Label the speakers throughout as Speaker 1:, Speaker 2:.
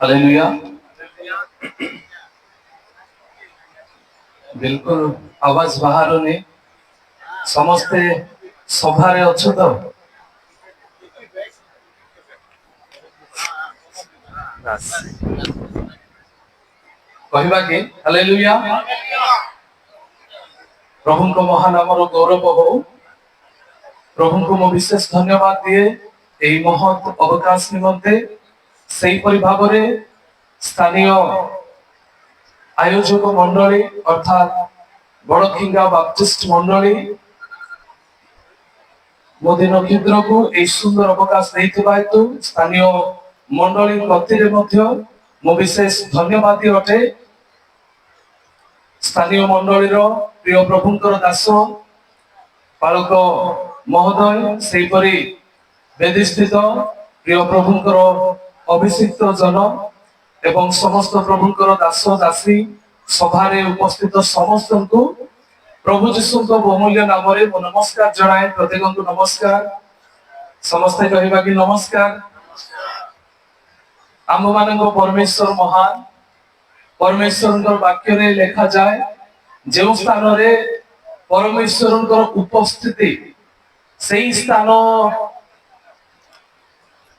Speaker 1: Hallelujah. बिल्कुल आवाज बाहर नहीं समस्ते सभारे अच्छु तो कहवा कि हालेलुया प्रभु को महानामर गौरव हो प्रभु को मो विशेष धन्यवाद दिए यही महत अवकाश निमंते सही परि भाबरे स्थानीय आयोजक मंडली अर्थात बड़खिंगा बाप्टिस्ट मंडली मोदी नक्षत्र को एक सुंदर अवकाश देथिबा हेतु स्थानीय मंडली गतिरे मध्य मो विशेष धन्यवाद अटे। स्थानीय मंडलीर प्रिय प्रभुंकर दास पालक महोदय सेपरी वेदिस्थित प्रिय प्रभुंकर अभिषिक्त जन एवं समस्त प्रभुंकर दास दासी सभारे उपस्थित समस्त को प्रभु जीशु बहुमूल्य नाम नमस्कार जनाए प्रत्येक को नमस्कार समस्ते कहवा कि नमस्कार। आम मान परमेश्वर महान परमेश्वर वाक्य लेखा जाए जो स्थान परमेश्वर उपस्थिति से स्थान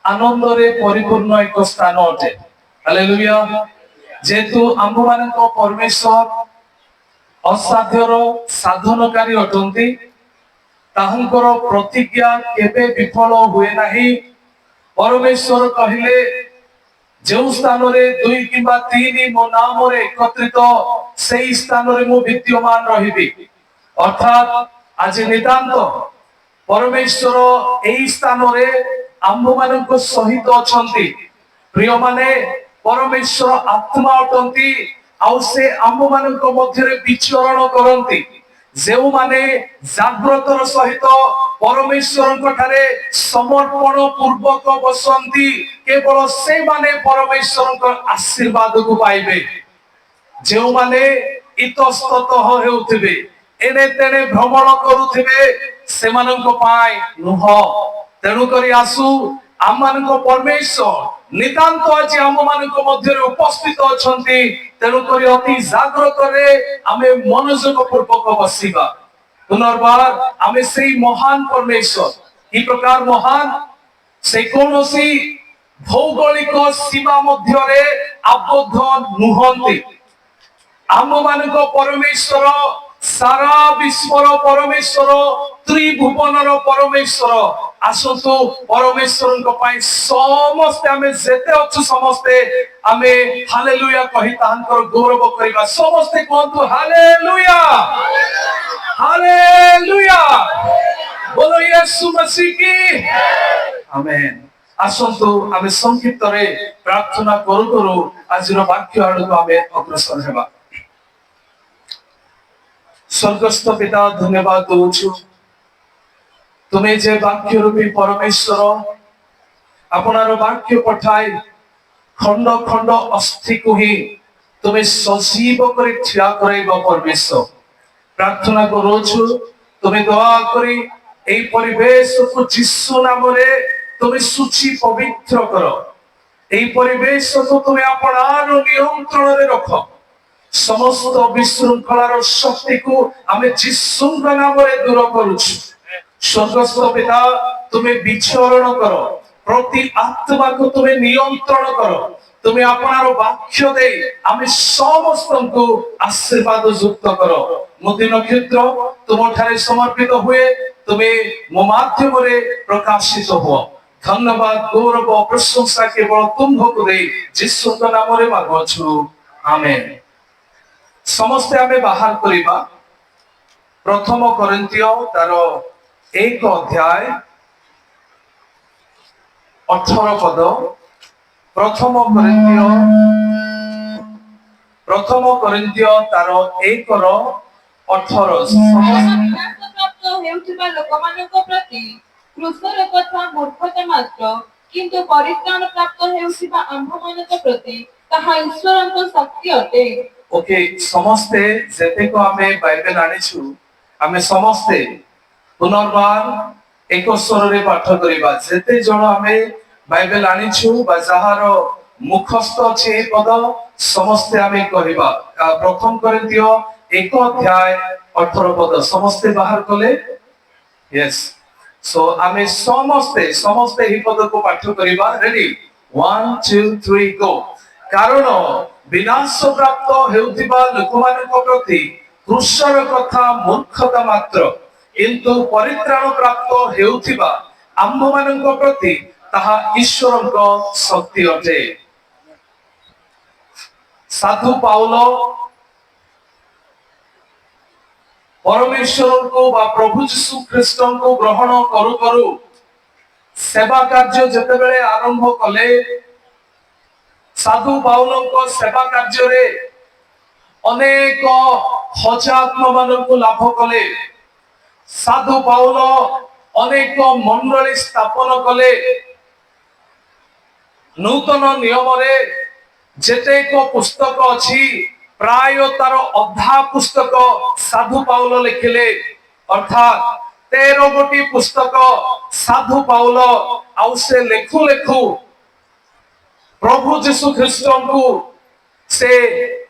Speaker 1: आनंद परिपूर्ण एक स्थान अटे। हालेलुया। जेतु आम मान परमेश्वर असाध्यर साधनकारी अटंती ताहंकर प्रतिज्ञा केबे विफल हुए नहीं। परमेश्वर कहिले जो स्थान रे दुई किंबा तीन मो नाम रे एकत्रित से स्थान रे मु विद्यमान रहिबी अर्थात आज नितांत परमेश्वर एई स्थान रे आम्भ मानक सहित अछंती। प्रिय माने परमेश्वर आत्मा अटंती आउ से आम्भ मानक मध्य रे विचरण करंती जेउ माने जागृतर सहित परमेश्वर ठारे समर्पण पूर्वक बसंती केवल से माने परमेश्वर आशीर्वाद को पाइबे। जेउ माने इतस्तत हेउथिबे एने तेने भ्रमण करुथिबे सेमानक पाई नुह तेणु करी आसु आम परमेश्वर नितांत आज आम मान मध्य उपस्थित अछंती तेणु करी अति जागृत रे आमे मनोयोग पूर्वक बसिबा। पुनर्बार आमे सेई महान परमेश्वर ई प्रकार महान से कोनोसी भौगोलिक सीमा मध्य रे आबद्ध नुहंती। आम मानक परमेश्वर सारा विश्वर परमेश्वर त्रिभुवनर परमेश्वर आसतु परमेश्वर समस्ते आमे जेते अच्छु समस्ते आमे हालेलुया कहि तांकर गौरव करिबा। समस्ते कहंतु हालेलुया हालेलुया बोलो यीशु मसीह की आमेन। आसतु आमे संक्षिप्त रे प्रार्थना करू करू आजिर वाक्य आडको आमे अग्रसर हेबा। स्वर्गस्थ पिता धन्यवाद दूचु तुम्हें जे वाक्य रूपी परमेश्वर आपनार वाक्य पठाई खंड खंड अस्थि को ही तुम्हें सजीव करे ठिया कराइबा परमेश्वर प्रार्थना करूछु तुम्हें दया करी एई परिवेश को यीशु नाम रे तुम्हें सूची पवित्र करो। एई परिवेश को तुम्हें आपनार नियंत्रण रे रखो। समस्त विशृंखलार शक्ति को आमे यीशु नाम रे दूर करूछु। स्वर्गस्थ पिता तुम्हें विचरण करो प्रति आत्मा को तुम्हें नियंत्रण करो। तुम्हें अपनार वाक्य दे आमे समस्त को आशीर्वाद युक्त करो। मोदी नक्षत्र तुम ठारे समर्पित हुए तुम्हें मो माध्यम रे प्रकाशित हो। धन्यवाद गौरव प्रशंसा केवल तुम्हको दे यीशु नाम रे मागुछु आमेन। समस्ते आमे बाहर करिबा प्रथम कोरिन्थियो तार 1 अध्याय 18 पद। प्रथम कोरिन्थियो तार 1 रो 18
Speaker 2: प्राप्त हेउथिबा लोकमानक प्रति क्रूसर कथा मूर्खता मात्र किंतु परित्राण प्राप्त हेउथिबा आम्भमानक प्रति ताहा ईश्वरक शक्ति अटे।
Speaker 1: ओके समस्ते जेते को आमे बाइबल आनिछु आमे समस्ते पुनर्बार एक स्वर रे पाठ करिबा। जेते जण आमे बाइबल आनिछु बा जहार मुखस्थ अच्छे पद समस्ते आमे कहबा प्रथम कोरिन्थियो 1 अध्याय 18 पद समस्ते बाहर कले यस सो आमे समस्ते समस्ते ही पद को पाठ करिबा रेडी 1 2 3 गो कारण विनाश प्राप्त हेउथिबा लोकमानक प्रति क्रूसर कथा मूर्खता मात्र किंतु परित्राण प्राप्त हेउथिबा आम्भमानक प्रति ताहा ईश्वरक शक्ति अटे साधु पाउल परमेश्वर को बा प्रभु यीशु ख्रीष्ट को ग्रहण करू करू सेवा कार्य जेतेबेले आरंभ कले साधु पाउलଙ୍କ सेवा कार्य रे अनेक हजात्म मानक लाभ कले साधु पाउल अनेक मंडली स्थापन कले नूतन नियम रे जेतेक पुस्तक अछि प्राय तार अधा पुस्तक साधु पाउल लिखिले अर्थात 13 गोटी पुस्तक साधु पाउल आउ से लेखु लेखु प्रभु यीशु ख्रीष्ट को से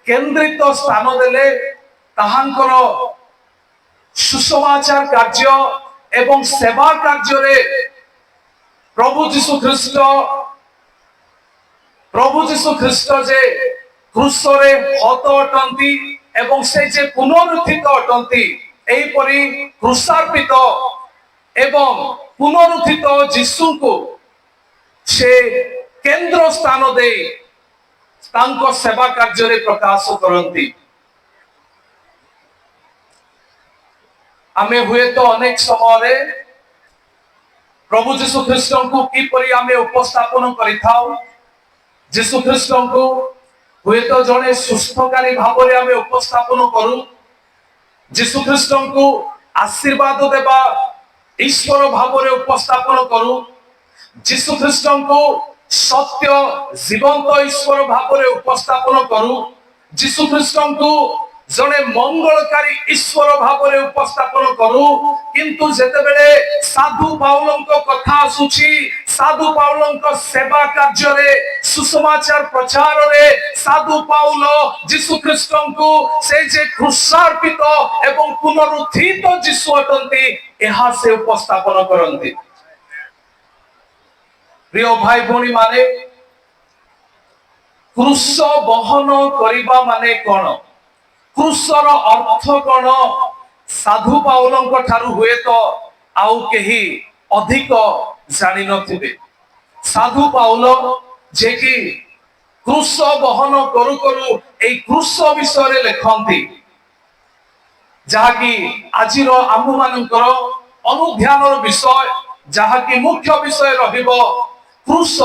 Speaker 1: केंद्रित स्थान देले ताहांकर सुसमाचार कार्य एवं सेवा कार्य रे प्रभु यीशु ख्रीष्ट जे क्रूस रे हत अटंती एवं से जे पुनरुत्थित अटंती एई परी क्रूसार्पित एवं पुनरुत्थित यीशु को से केंद्र स्थान दे तांको सेवा कार्य रे प्रकाश करंती आमे हुए तो अनेक समय रे प्रभु यीशु ख्रीष्ट को की परी आमे उपस्थापन करिथाउ यीशु ख्रीष्ट को हुए तो जने सुस्थकारी भाव रे आमे उपस्थापन करू यीशु ख्रीष्ट को आशीर्वाद देबा ईश्वर भाव रे उपस्थापन करू यीशु ख्रीष्ट को सत्य जीवंत ईश्वर भाव रे उपस्थापन करू यीशु ख्रीष्ट को जने मंगलकारी ईश्वर भाव रे उपस्थापन करू किंतु जेतेबेले साधु पाउलଙ୍କ कथा आसुची साधु पाउलଙ୍କ सेवा कार्य रे सुसमाचार प्रचार रे साधु पाउल यीशु ख्रीष्ट को से जे क्रूसार्पित एवं पुनरुत्थित यीशु अटंती एहा से उपस्थापन करंती प्रिय भाई भौणी माने क्रूस बहन करिबा माने कोन क्रूसर अर्थ कोन साधु पाउलଙ୍କ ठारू हुए तो आउ केही अधिक जानि नथिबे साधु पाउल जे कि क्रूस बहन करू करू ए क्रूस विषय रे लेखंती जहा कि आजिर आम्भु मानकर अनुध्यानर विषय जहा कि मुख्य विषय रहिबो क्रूस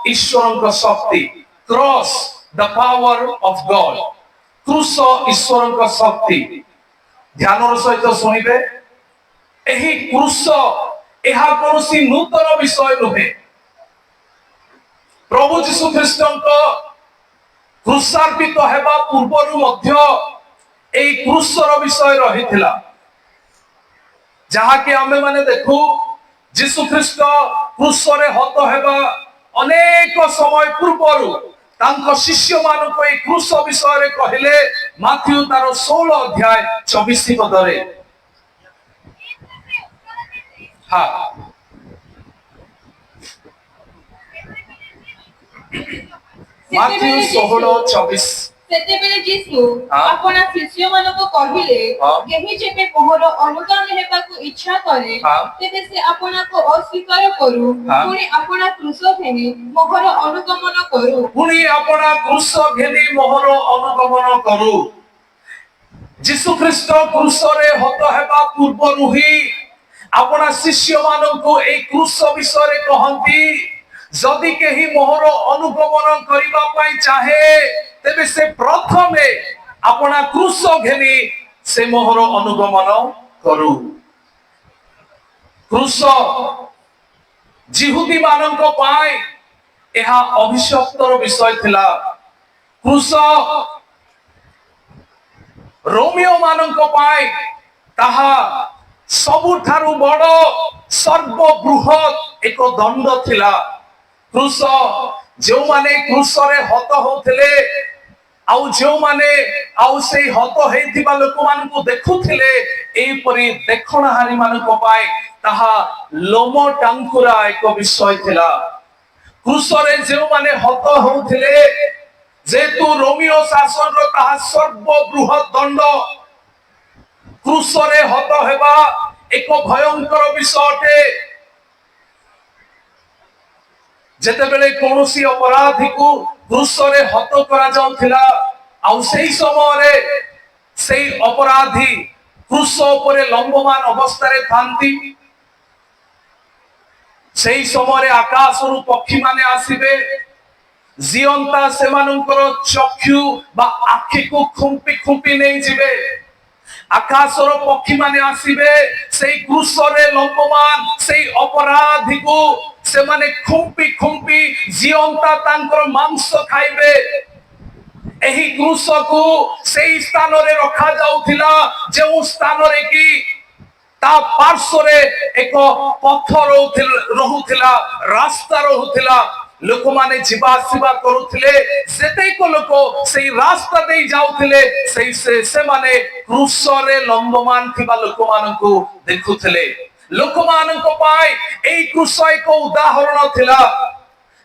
Speaker 1: ईश्वरଙ୍କ शक्ति cross the power of God क्रूस ईश्वरଙ୍କ शक्ति ध्यानर सहित सुनिबे एही क्रूस एहा कोनोसी नूतन विषय नुहे प्रभु यीशु ख्रीष्टଙ୍କ क्रूसार्पित हेबा पूर्वरु मध्य एही क्रूसर विषय रहिथिला जहा कि आमे माने देखु यीशु ख्रीष्ट क्रूस रे हत हेबा अनेक समय पूर्वरु तांको शिष्य मानको ए क्रूस विषय रे कहिले माथ्यू तार 16 अध्याय 24 पद रे हां माथ्यू 16:24
Speaker 2: सेतेबेले यीशु आपना शिष्य मानको कहिले केहि जेबे मोहर अनुगामी हेबाकू इच्छा करे तेबे से आपना को अस्वीकार करू पुनी आपना क्रूस घेनी मोहर अनुगमन करू
Speaker 1: पुनी आपना क्रूस घेनी मोहर अनुगमन करू यीशु ख्रीष्ट क्रूस रे हत हेबा पूर्वरु ही आपना शिष्य मानको ए क्रूस विषय रे कहंती जदि केही मोहर अनुगमन करिबा पई चाहे तेबे से प्रथमे अपना क्रूस घेनी से मोहर अनुगमन करू क्रूस जिहुदी मानक पाई एहा अभिशप्तर विषय थिला क्रूस रोमियो मानक पाई ताहा सबुठारु बड़ सर्वबृहत एक दंड थिला क्रूस जो माने क्रूसरे हत होथिले आउ जो माने आउ से हत हेथिबा लोक मानकु देखुथिले एई परि देखणाहारी मानक पाए ताहा लोम टांकुरा एक विषय थिला। क्रूसरे जो माने हत होथिले जेतु रोमियो शासन रो ताहा सर्वबृहत दंड क्रूसरे हत हेबा एक भयंकर विषय अटे। जेतेबेले कोनोसी अपराधी को क्रूसरे हत करा जाउथिला आउ सेही समय सेही अपराधी क्रूस उपरे लंबमान अवस्था रे थांती। सेही समय आकाशरु पक्षी माने आसीबे जीवंता सेमानंकर चक्षु बा आखि को खुंपी खुंपी नहीं जिबे। आकाशर पक्षी माने आसीबे सेही क्रूसरे लंबमान सेही अपराधी को से माने खुंपी खुंपी जीवंता तांकर मांस खाइबे। एही क्रूस को सेही स्थान रे रखा जाउथिला जे स्थान रे की ता पार्श्व रे एक पत्थर रहुथिला रास्ता रहुथिला लोक माने जीवा आसीबा करूथिले सेतेक लोक सेही रास्ता दे जाउथिले सेही से माने क्रूस रे लंबमान थिबा लोक मानकु देखुथिले। लोक मानक पाए एई क्रूस एक उदाहरण थिला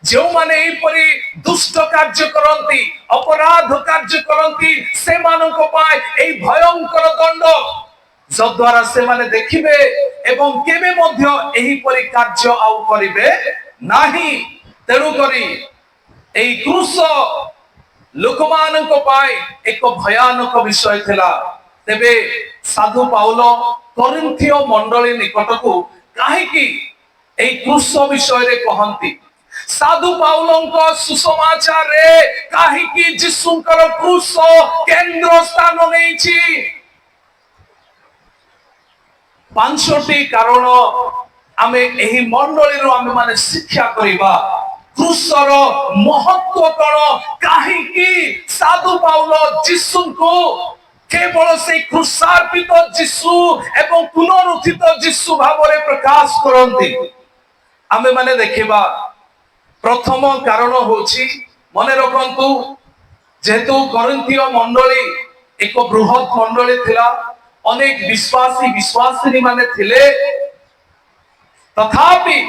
Speaker 1: जो माने एई परि दुष्ट कार्य करंती अपराध कार्य करंती से मानक पाए एई भयंकर दंड जद्वारा से माने देखिबे एवं केबे मध्य एही परि कार्य आउ करिबे नाही। तेणु करी एई क्रूस लोकमानक पाए एक भयानक विषय थिला। तेबे साधु पाउल कोरिन्थियो मंडली निकटकू काहेकि एई क्रूस विषय रे कहंती। साधु पाउलंक सुसमाचार रे काहेकि यीशुंकर क्रूस केंद्र स्थान नेछि। पांचटी कारण आमे एही मंडली रो आमे माने शिक्षा करिबा। क्रूसर महत्व कण काहेकि साधु पाउल यीशुंको केवल से क्रूसार्पित यीशु एवं पुनरुत्थित यीशु भावरे प्रकाश करंती। आमे माने देखिबा प्रथम कारण होछि मने रखंतु जेतु कोरिन्थिय मंडली एक बृहत मंडली थिला अनेक विश्वासी विश्वासिनी माने थिले तथापि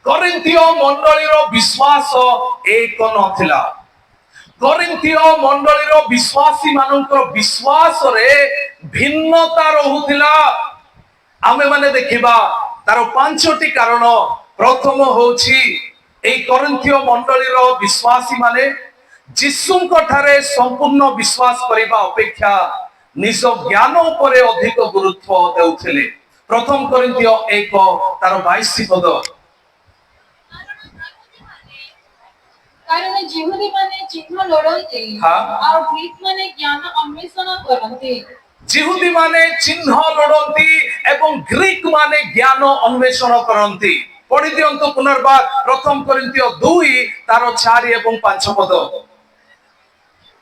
Speaker 1: कोरिन्थिय मंडलीर विश्वास एक नथिला। कोरिन्थिय मंडलीर विश्वासी मानकर विश्वास रे भिन्नता रहुथिला। आमे माने देखिबा तार पांचटी कारण। प्रथम होछि एई कोरिन्थिय मंडलीर विश्वासी माने यीशुंक ठारे संपूर्ण विश्वास करिबा अपेक्षा निज ज्ञान उपरे अधिक गुरुत्व देउथिले। प्रथम कोरिन्थिय 1 तार 22 पद।
Speaker 2: कारण जिहुदी माने चिन्ह लोड़ंती और ग्रीक माने ज्ञान अन्वेषण करंती।
Speaker 1: जिहुदी माने चिन्ह लोड़ंती एवं ग्रीक माने ज्ञान अन्वेषण करंती। पढ़ी दियंतु पुनर्बार प्रथम कोरिन्थिय 2 तार 4 एवं 5 पद।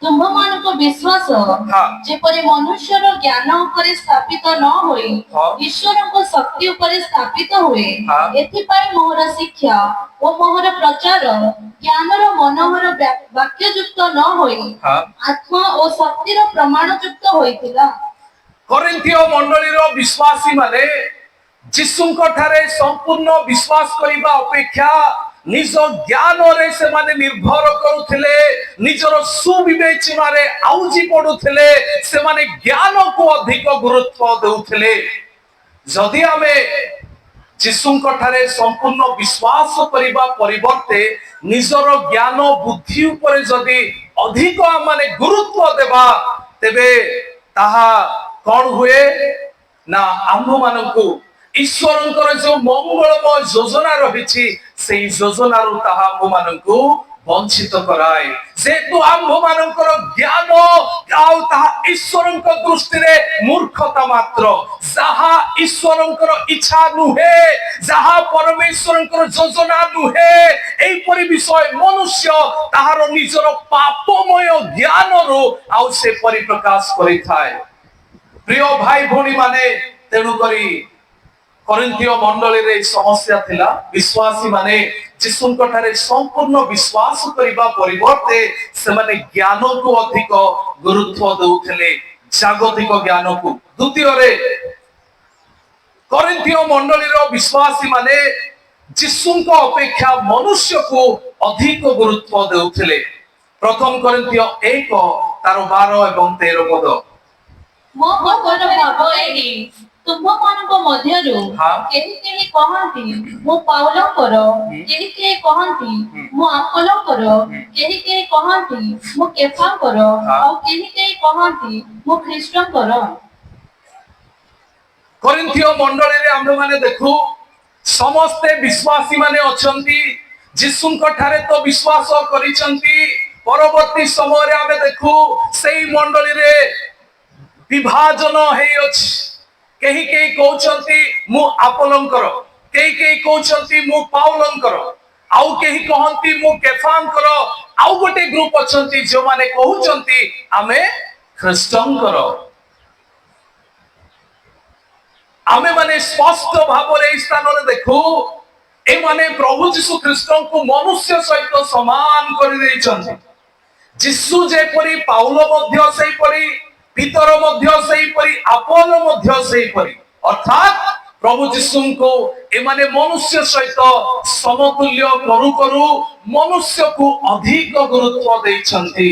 Speaker 2: तुम्भमानक विश्वास जेपरि मनुष्यर ज्ञान उपरे स्थापित न होई ईश्वरक शक्ति उपरे स्थापित हुए एथिपाई मोहर शिक्षा ओ मोहर प्रचार ज्ञानर मनोहर वाक्य युक्त न होई आत्मा ओ शक्तिर प्रमाण युक्त होइतिला।
Speaker 1: कोरिन्थिय मंडलीर विश्वासी माने यीशुंक ठारे संपूर्ण विश्वास करिबा अपेक्षा निज ज्ञान रे से माने निर्भर करुथिले निजर सुविवेचना रे आउजी पडुथिले से माने ज्ञान को अधिक गुरुत्व देउथिले। जदि आमे यीशुंक ठारे संपूर्ण विश्वास करिबा परिवर्ते निजर ज्ञान बुद्धि उपरे जदि अधिक माने गुरुत्व देबा तेबे ताहा कोन हुए ना आम्भ मानकु ईश्वरंकर जो मंगलमय योजना रहिछि सेही योजना रु ताहा आम्भ मानकु वंचित कराए। जेतु आम्भ मानकर ज्ञान आउ ताहा ईश्वरंक दृष्टि रे मूर्खता मात्र। जहा ईश्वरंकर इच्छा नुहे जहा परमेश्वरंकर योजना नुहे एई परि विषय मनुष्य ताहार निजर पापमय ज्ञान रु आउ से परिप्रकाश करिथाय। प्रिय भाई भौणी माने तेणु करी କରିନ୍ଥିୟ ମଣ୍ଡଳୀରେ ସମସ୍ୟା ଥିଲା ବିଶ୍ୱାସୀ ମାନେ ଯୀଶୁଙ୍କ ଠାରେ ସମ୍ପୂର୍ଣ୍ଣ ବିଶ୍ୱାସ କରିବା ପରିବର୍ତ୍ତେ ସେମାନେ ଜ୍ଞାନକୁ ଅଧିକ ଗୁରୁତ୍ୱ ଦେଉଥିଲେ ଜାଗତିକ ଜ୍ଞାନକୁ। ଦ୍ୱିତୀୟରେ କରିନ୍ଥିୟ ମଣ୍ଡଳୀର ବିଶ୍ୱାସୀ ମାନେ ଯୀଶୁଙ୍କ ଅପେକ୍ଷା ମନୁଷ୍ୟକୁ ଅଧିକ ଗୁରୁତ୍ୱ ଦେଉଥିଲେ। ପ୍ରଥମ କରିନ୍ଥିୟ 1 ତାର 12 ଏବଂ 13 ପଦ।
Speaker 2: ମୋ କହିବାର ଭାବ ଏହି, ତୁମମାନଙ୍କ ମଧ୍ୟରୁ
Speaker 1: ହଁ।
Speaker 2: କେହି କେହି କହନ୍ତି ମୁଁ ପାଉଲଙ୍କର, କେହି କେହି କହନ୍ତି ମୁଁ ଆପୋଲୋଙ୍କର, କେହି କେହି କହନ୍ତି ମୁଁ କେଫାଙ୍କର,
Speaker 1: ହଁ।
Speaker 2: ଆଉ କେହି କେହି କହନ୍ତି ମୁଁ ଖ୍ରୀଷ୍ଟଙ୍କର।
Speaker 1: କରିନ୍ଥିୟ ମଣ୍ଡଳୀରେ ଆମେମାନେ ଦେଖୁ ସମସ୍ତେ ବିଶ୍ୱାସୀ ମାନେ ଅଛନ୍ତି ଯୀଶୁଙ୍କ ଠାରେ ତ ବିଶ୍ୱାସ କରିଛନ୍ତି। ପରବର୍ତ୍ତୀ ସମୟରେ ଆମେ ଦେଖୁ ସେଇ ମଣ୍ଡଳୀରେ ବିଭାଜନ ହେଇଅଛି। କେହି କେହି କହୁଛନ୍ତି ମୁଁ ଆପୋଲୋଙ୍କର, କେହି କେହି କହୁଛନ୍ତି ମୁଁ ପାଉଲଙ୍କର, ଆଉ କେହି କହନ୍ତି ମୁଁ କେଫାଙ୍କର, ଆଉ ଗୋଟେ ଗ୍ରୁପ ଅଛନ୍ତି ଯେଉଁମାନେ କହୁଛନ୍ତି ଆମେ ଖ୍ରୀଷ୍ଟଙ୍କର। ଆମେ ମାନେ ସ୍ପଷ୍ଟ ଭାବରେ ଏହି ସ୍ଥାନରେ ଦେଖୁ ଏମାନେ ପ୍ରଭୁ ଯୀଶୁ ଖ୍ରୀଷ୍ଟଙ୍କୁ ମନୁଷ୍ୟ ସହିତ ସମାନ କରିଦେଇଛନ୍ତି। ଯୀଶୁ ଯେପରି ପାଉଲ ମଧ୍ୟ ସେହିପରି, ପିତର ମଧ୍ୟ ସେହିପରି, ଆପୋଲୋ ମଧ୍ୟ ସେହିପରି, ଅର୍ଥାତ୍ ପ୍ରଭୁ ଯୀଶୁଙ୍କୁ ଏମାନେ ମନୁଷ୍ୟ ସହିତ ସମତୁଲ୍ୟ କରୁ କରୁ ମନୁଷ୍ୟକୁ ଅଧିକ ଗୁରୁତ୍ୱ ଦେଇଛନ୍ତି।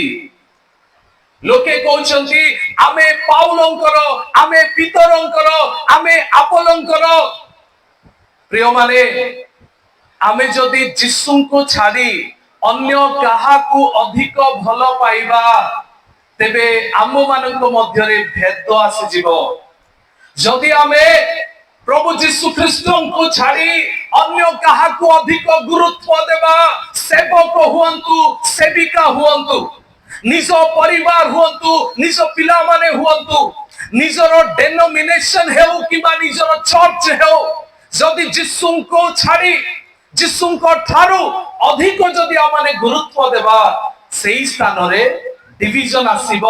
Speaker 1: ଲୋକେ କହୁଛନ୍ତି ଆମେ ପାଉଲଙ୍କର, ଆମେ ପିତରଙ୍କର, ଆମେ ଆପୋଲୋଙ୍କର। ପ୍ରିୟମାନେ ଆମେ ଯଦି ଯୀଶୁଙ୍କୁ ଛାଡ଼ି ଅନ୍ୟ କାହାକୁ ଅଧିକ ଭଲ ପାଇବା ତେବେ ଆମମାନଙ୍କ ମଧ୍ୟରେ ଭେଦ ଆସିଯିବ। ଯଦି ଆମେ ପ୍ରଭୁ ଯୀଶୁ ଖ୍ରୀଷ୍ଟଙ୍କୁ ଛାଡ଼ି ଅନ୍ୟ କାହାକୁ ଅଧିକ ଗୁରୁତ୍ୱ ଦେବା, ସେବକ ହୁଅନ୍ତୁ, ସେବିକା ହୁଅନ୍ତୁ, ନିଜ ପରିବାର ହୁଅନ୍ତୁ, ନିଜ ପିଲାମାନେ ହୁଅନ୍ତୁ, ନିଜର ଡେନୋମିନେସନ ହେଉ କିମ୍ବା ନିଜର ଚର୍ଚ୍ଚ ହେଉ, ଯଦି ଯୀଶୁଙ୍କୁ ଛାଡ଼ି ଯୀଶୁଙ୍କ ଠାରୁ ଅଧିକ ଯଦି ଆମେ ଗୁରୁତ୍ୱ ଦେବା, ସେହି ସ୍ଥାନରେ ଡିଭିଜନ ଆସିବ,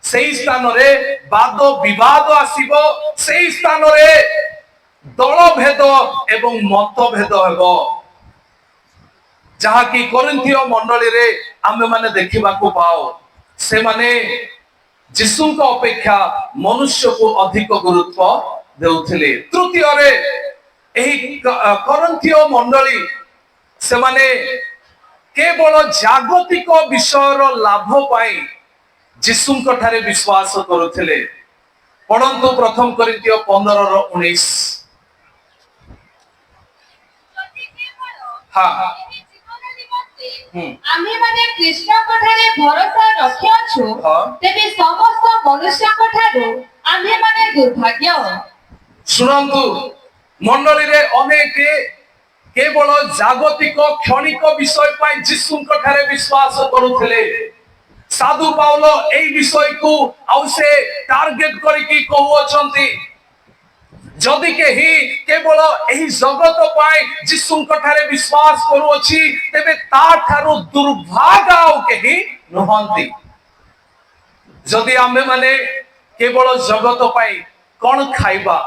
Speaker 1: ସେହି ସ୍ଥାନରେ ବାଦ ବିବାଦ ଆସିବ, ସେହି ସ୍ଥାନରେ ଦଳଭେଦ ଏବଂ ମତଭେଦ ହେବ, ଯାହାକି କରିନ୍ଥିୟ ମଣ୍ଡଳୀରେ ଆମେମାନେ ଦେଖିବାକୁ ପାଉ। ସେମାନେ ଯୀଶୁଙ୍କ ଅପେକ୍ଷା ମନୁଷ୍ୟକୁ ଅଧିକ ଗୁରୁତ୍ୱ ଦେଉଥିଲେ। ତୃତୀୟରେ ଏହି କରିନ୍ଥିୟ ମଣ୍ଡଳୀ ସେମାନେ କେବଳ ଜାଗତିକ ବିଷୟର ଲାଭ ପାଇଁ ଯୀଶୁଙ୍କ ଠାରେ ବିଶ୍ୱାସ କରୁଥିଲେ। ପଢନ୍ତୁ ପ୍ରଥମ କରିନ୍ଥିୟ 15:19। ହଁ।
Speaker 2: ଆମେ ମାନେ ଖ୍ରୀଷ୍ଟଙ୍କ ଠାରେ ଭରସା ରଖିଅଛୁ, ତେବେ ସମସ୍ତ ମନୁଷ୍ୟଙ୍କ ଠାରୁ ଆମେ ମାନେ ଦୁର୍ଭାଗ୍ୟ।
Speaker 1: ଶୁଣନ୍ତୁ, ମଣ୍ଡଳୀରେ ଅନେକ କେବଳ ଜାଗତିକ କ୍ଷଣିକ ବିଷୟ ପାଇଁ ଯୀଶୁଙ୍କ ଠାରେ ବିଶ୍ୱାସ କରୁଥିଲେ। ସାଧୁ ପାଉଲ ଏହି ବିଷୟକୁ ଆଉ ସେ ଟାର୍ଗେଟ କରିକି କହୁଅଛନ୍ତି, ଯଦି କେହି କେବଳ ଏହି ଜଗତ ପାଇଁ ଯୀଶୁଙ୍କ ଠାରେ ବିଶ୍ୱାସ କରୁଅଛି ତେବେ ତା ଠାରୁ ଦୁର୍ଭାଗା ଆଉ କେହି ନୁହନ୍ତି। ଯଦି ଆମେ ମାନେ କେବଳ ଜଗତ ପାଇଁ କଣ ଖାଇବା,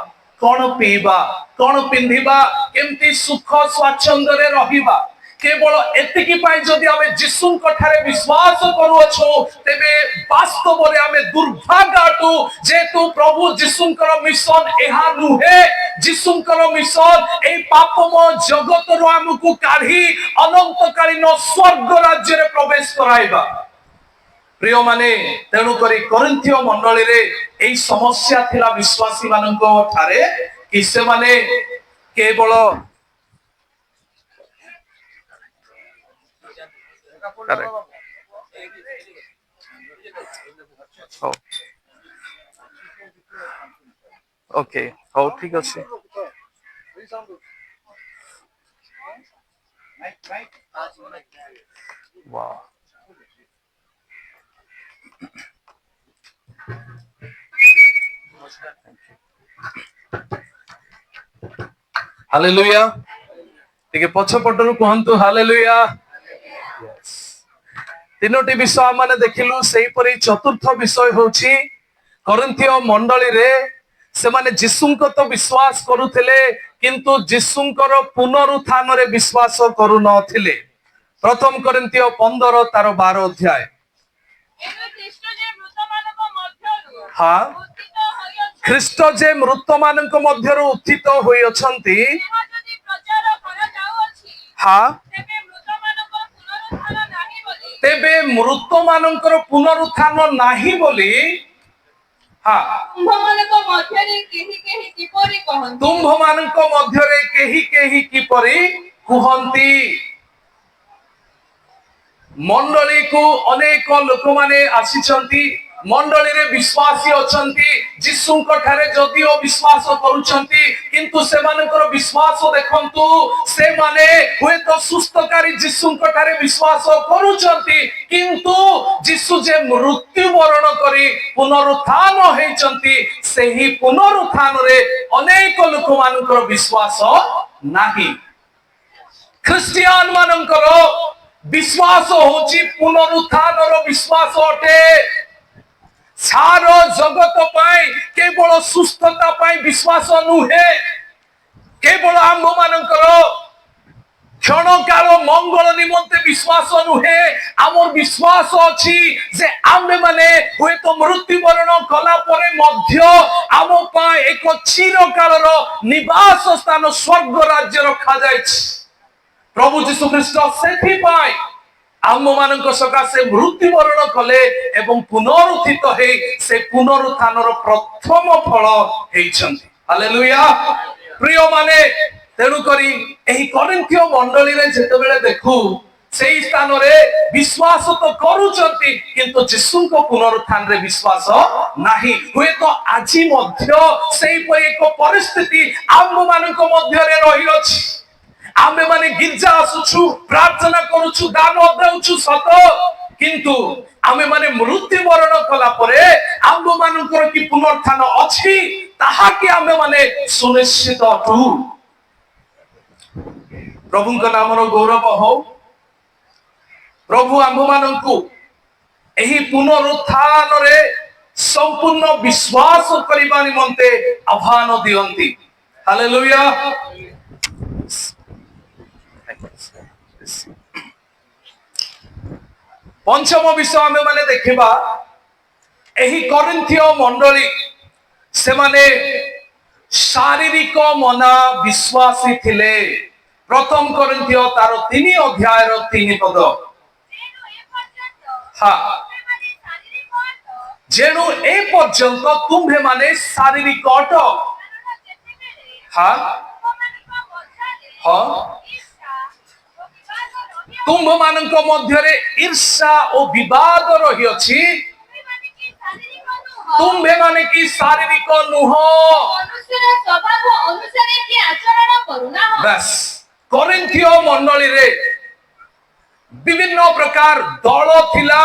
Speaker 1: କଣ ପିଇବା, କଣ ପିନ୍ଧିବା, କେମିତି ସୁଖ ସ୍ୱାଚ୍ଛନ୍ଦ୍ୟରେ ରହିବା, କେବଳ ଏତିକି ପାଇଁ ଯଦି ଆମେ ଯୀଶୁଙ୍କ ଠାରେ ବିଶ୍ୱାସ କରୁଅଛୁ ତେବେ ବାସ୍ତବରେ ଆମେ ଦୁର୍ଭାଗା ଅଟୁ, ଯେହେତୁ ପ୍ରଭୁ ଯୀଶୁଙ୍କର ମିଶନ ଏହା ନୁହେଁ। ଯୀଶୁଙ୍କର ମିଶନ ଏହି ପାପମୟ ଜଗତରୁ ଆମକୁ କାଢି ଅନନ୍ତକାଳୀନ ସ୍ୱର୍ଗ ରାଜ୍ୟରେ ପ୍ରବେଶ କରାଇବା। ପ୍ରିୟମାନେ, ତେଣୁକରି କରିନ୍ଥିୟ ମଣ୍ଡଳୀରେ ଏହି ସମସ୍ୟା ଥିଲା ବିଶ୍ୱାସୀ ମାନଙ୍କ ଠାରେ କି ସେମାନେ କେବଳ ଓକେ, ହଉ ଠିକ ଅଛି। Wow. ହାଲେଲୁୟା। ଟିକେ ପଛପଟରୁ କୁହନ୍ତୁ ହାଲେଲୁୟା। ତିନୋଟି ବିଷୟ ଆମେ ଦେଖିଲୁ। ସେହିପରି ଚତୁର୍ଥ ବିଷୟ ହେଉଛି କରିନ୍ଥିୟ ମଣ୍ଡଳୀରେ ସେମାନେ ଯୀଶୁଙ୍କ ତ ବିଶ୍ୱାସ କରୁଥିଲେ କିନ୍ତୁ ଯୀଶୁଙ୍କର ପୁନରୁତ୍ଥାନ ରେ ବିଶ୍ୱାସ କରୁନଥିଲେ। ପ୍ରଥମ କରିନ୍ଥିୟ 15 ତାର 12 ଅଧ୍ୟାୟ। ହଁ, ଖ୍ରୀଷ୍ଟ ଯେ ମୃତମାନଙ୍କ ମଧ୍ୟରୁ ଉତ୍ଥିତ ହୋଇଅଛନ୍ତି, ହଁ, ତେବେ ମୃତମାନଙ୍କର ପୁନରୁତ୍ଥାନ ନାହିଁ ବୋଲି ତୁମ୍ଭମାନଙ୍କ ମଧ୍ୟରେ କେହି କେହି କିପରି କୁହନ୍ତି। ମଣ୍ଡଳୀକୁ ଅନେକ ଲୋକମାନେ ଆସିଛନ୍ତି, ମଣ୍ଡଳୀରେ ବିଶ୍ୱାସୀ ଅଛନ୍ତି, ଯୀଶୁଙ୍କ ଠାରେ ଯଦିଓ ବିଶ୍ୱାସ କରୁଛନ୍ତି କିନ୍ତୁ ସେମାନଙ୍କର ବିଶ୍ୱାସ ଦେଖନ୍ତୁ, ସେମାନେ ହୁଏତ ସୁସ୍ଥକାରୀ ଯୀଶୁଙ୍କ ଠାରେ ବିଶ୍ୱାସ କରୁଛନ୍ତି କିନ୍ତୁ ଯୀଶୁ ଯେ ମୃତ୍ୟୁବରଣ କରି ପୁନରୁତ୍ଥାନ ହେଇଛନ୍ତି, ସେହି ପୁନରୁତ୍ଥାନରେ ଅନେକ ଲୋକମାନଙ୍କର ବିଶ୍ୱାସ ନାହିଁ। ଖ୍ରୀଷ୍ଟିଆନ ମାନଙ୍କର ବିଶ୍ୱାସ ହଉଛି ପୁନରୁତ୍ଥାନର ବିଶ୍ୱାସ ଅଟେ। ସାର ଜଗତ ପାଇଁ କେବଳ ସୁସ୍ଥତା ପାଇଁ ବିଶ୍ୱାସ ନୁହେଁ, କେବଳ ଆମ୍ଭ ମାନଙ୍କର କ୍ଷଣକାଳ ମଙ୍ଗଳ ନିମନ୍ତେ ବିଶ୍ୱାସ ନୁହେଁ, ଆମର ବିଶ୍ୱାସ ଅଛି ଯେ ଆମେ ମାନେ ହୁଏତ ମୃତ୍ୟୁବରଣ କଲା ପରେ ମଧ୍ୟ ଆମ ପାଇଁ ଏକ ଚିରକାଳର ନିବାସ ସ୍ଥାନ ସ୍ୱର୍ଗ ରାଜ୍ୟ ରଖାଯାଇଛି। ପ୍ରଭୁ ଯୀଶୁ ଖ୍ରୀଷ୍ଟ ସେଥିପାଇଁ ଆମ ମାନଙ୍କ ସକାଶେ ମୃତ୍ୟୁବରଣ କଲେ ଏବଂ ପୁନରୁତ୍ଥିତ ହେଇ ସେ ପୁନରୁତ୍ଥାନର ପ୍ରଥମ ଫଳ ହେଇଛନ୍ତି। ହାଲେଲୁୟା। ପ୍ରିୟମାନେ, ତେଣୁକରି ଏହି କରିନ୍ଥୀୟ ମଣ୍ଡଳୀରେ ଯେତେବେଳେ ଦେଖୁ, ସେଇ ସ୍ଥାନରେ ବିଶ୍ୱାସ ତ କରୁଛନ୍ତି କିନ୍ତୁ ଯୀଶୁଙ୍କ ପୁନରୁତ୍ଥାନରେ ବିଶ୍ୱାସ ନାହିଁ। ହୁଏତ ଆଜି ମଧ୍ୟ ସେଇପରି ଏକ ପରିସ୍ଥିତି ଆମ ମାନଙ୍କ ମଧ୍ୟରେ ରହିଅଛି। ଆମେ ମାନେ ଗିର୍ଜା ଆସୁଛୁ, ପ୍ରାର୍ଥନା କରୁଛୁ, ଦାନ ଦେଉଛୁ ସତ, କିନ୍ତୁ ଆମେ ମାନେ ମୃତ୍ୟୁବରଣ କଲା ପରେ ଆମ ମାନଙ୍କର କି ପୁନରୁତ୍ଥାନ ଅଛି ତାହାକି ଆମେ ମାନେ ସୁନିଶ୍ଚିତ ଅଟୁ। ପ୍ରଭୁଙ୍କ ନାମର ଗୌରବ ହଉ। ପ୍ରଭୁ ଆମ୍ଭ ମାନଙ୍କୁ ଏହି ପୁନରୁତ୍ଥାନରେ ସମ୍ପୂର୍ଣ୍ଣ ବିଶ୍ୱାସ କରିବା ନିମନ୍ତେ ଆହ୍ୱାନ ଦିଅନ୍ତି। ହାଲେଲୁୟା। ପଞ୍ଚମ ବିଷୟ ଆମେ ମାନେ ଦେଖିବା, ଏହି କରିନ୍ଥୀୟ ମଣ୍ଡଳୀ ସେମାନେ ଶାରୀରିକ ମନା ବିଶ୍ୱାସୀ ଥିଲେ। ପ୍ରଥମ କରିନ୍ଥୀୟ ତାର 3 ଅଧ୍ୟାୟର 3 ପଦ। ଯେଣୁ ଏ ପର୍ଯ୍ୟନ୍ତ ତୁମ୍ଭେ ମାନେ ଶାରୀରିକ ଅଟ। ତୁମ୍ଭ ମାନଙ୍କ ମଧ୍ୟରେ ଈର୍ଷା ଓ ବିବାଦ ରହିଅଛି, ତୁମ୍ଭେ ମାନେ କି ଶାରୀରିକ ନୁହଁ। ବାସ୍, କରିନ୍ଥୀୟ ମଣ୍ଡଳୀରେ ବିଭିନ୍ନ ପ୍ରକାର ଦଳ ଥିଲା।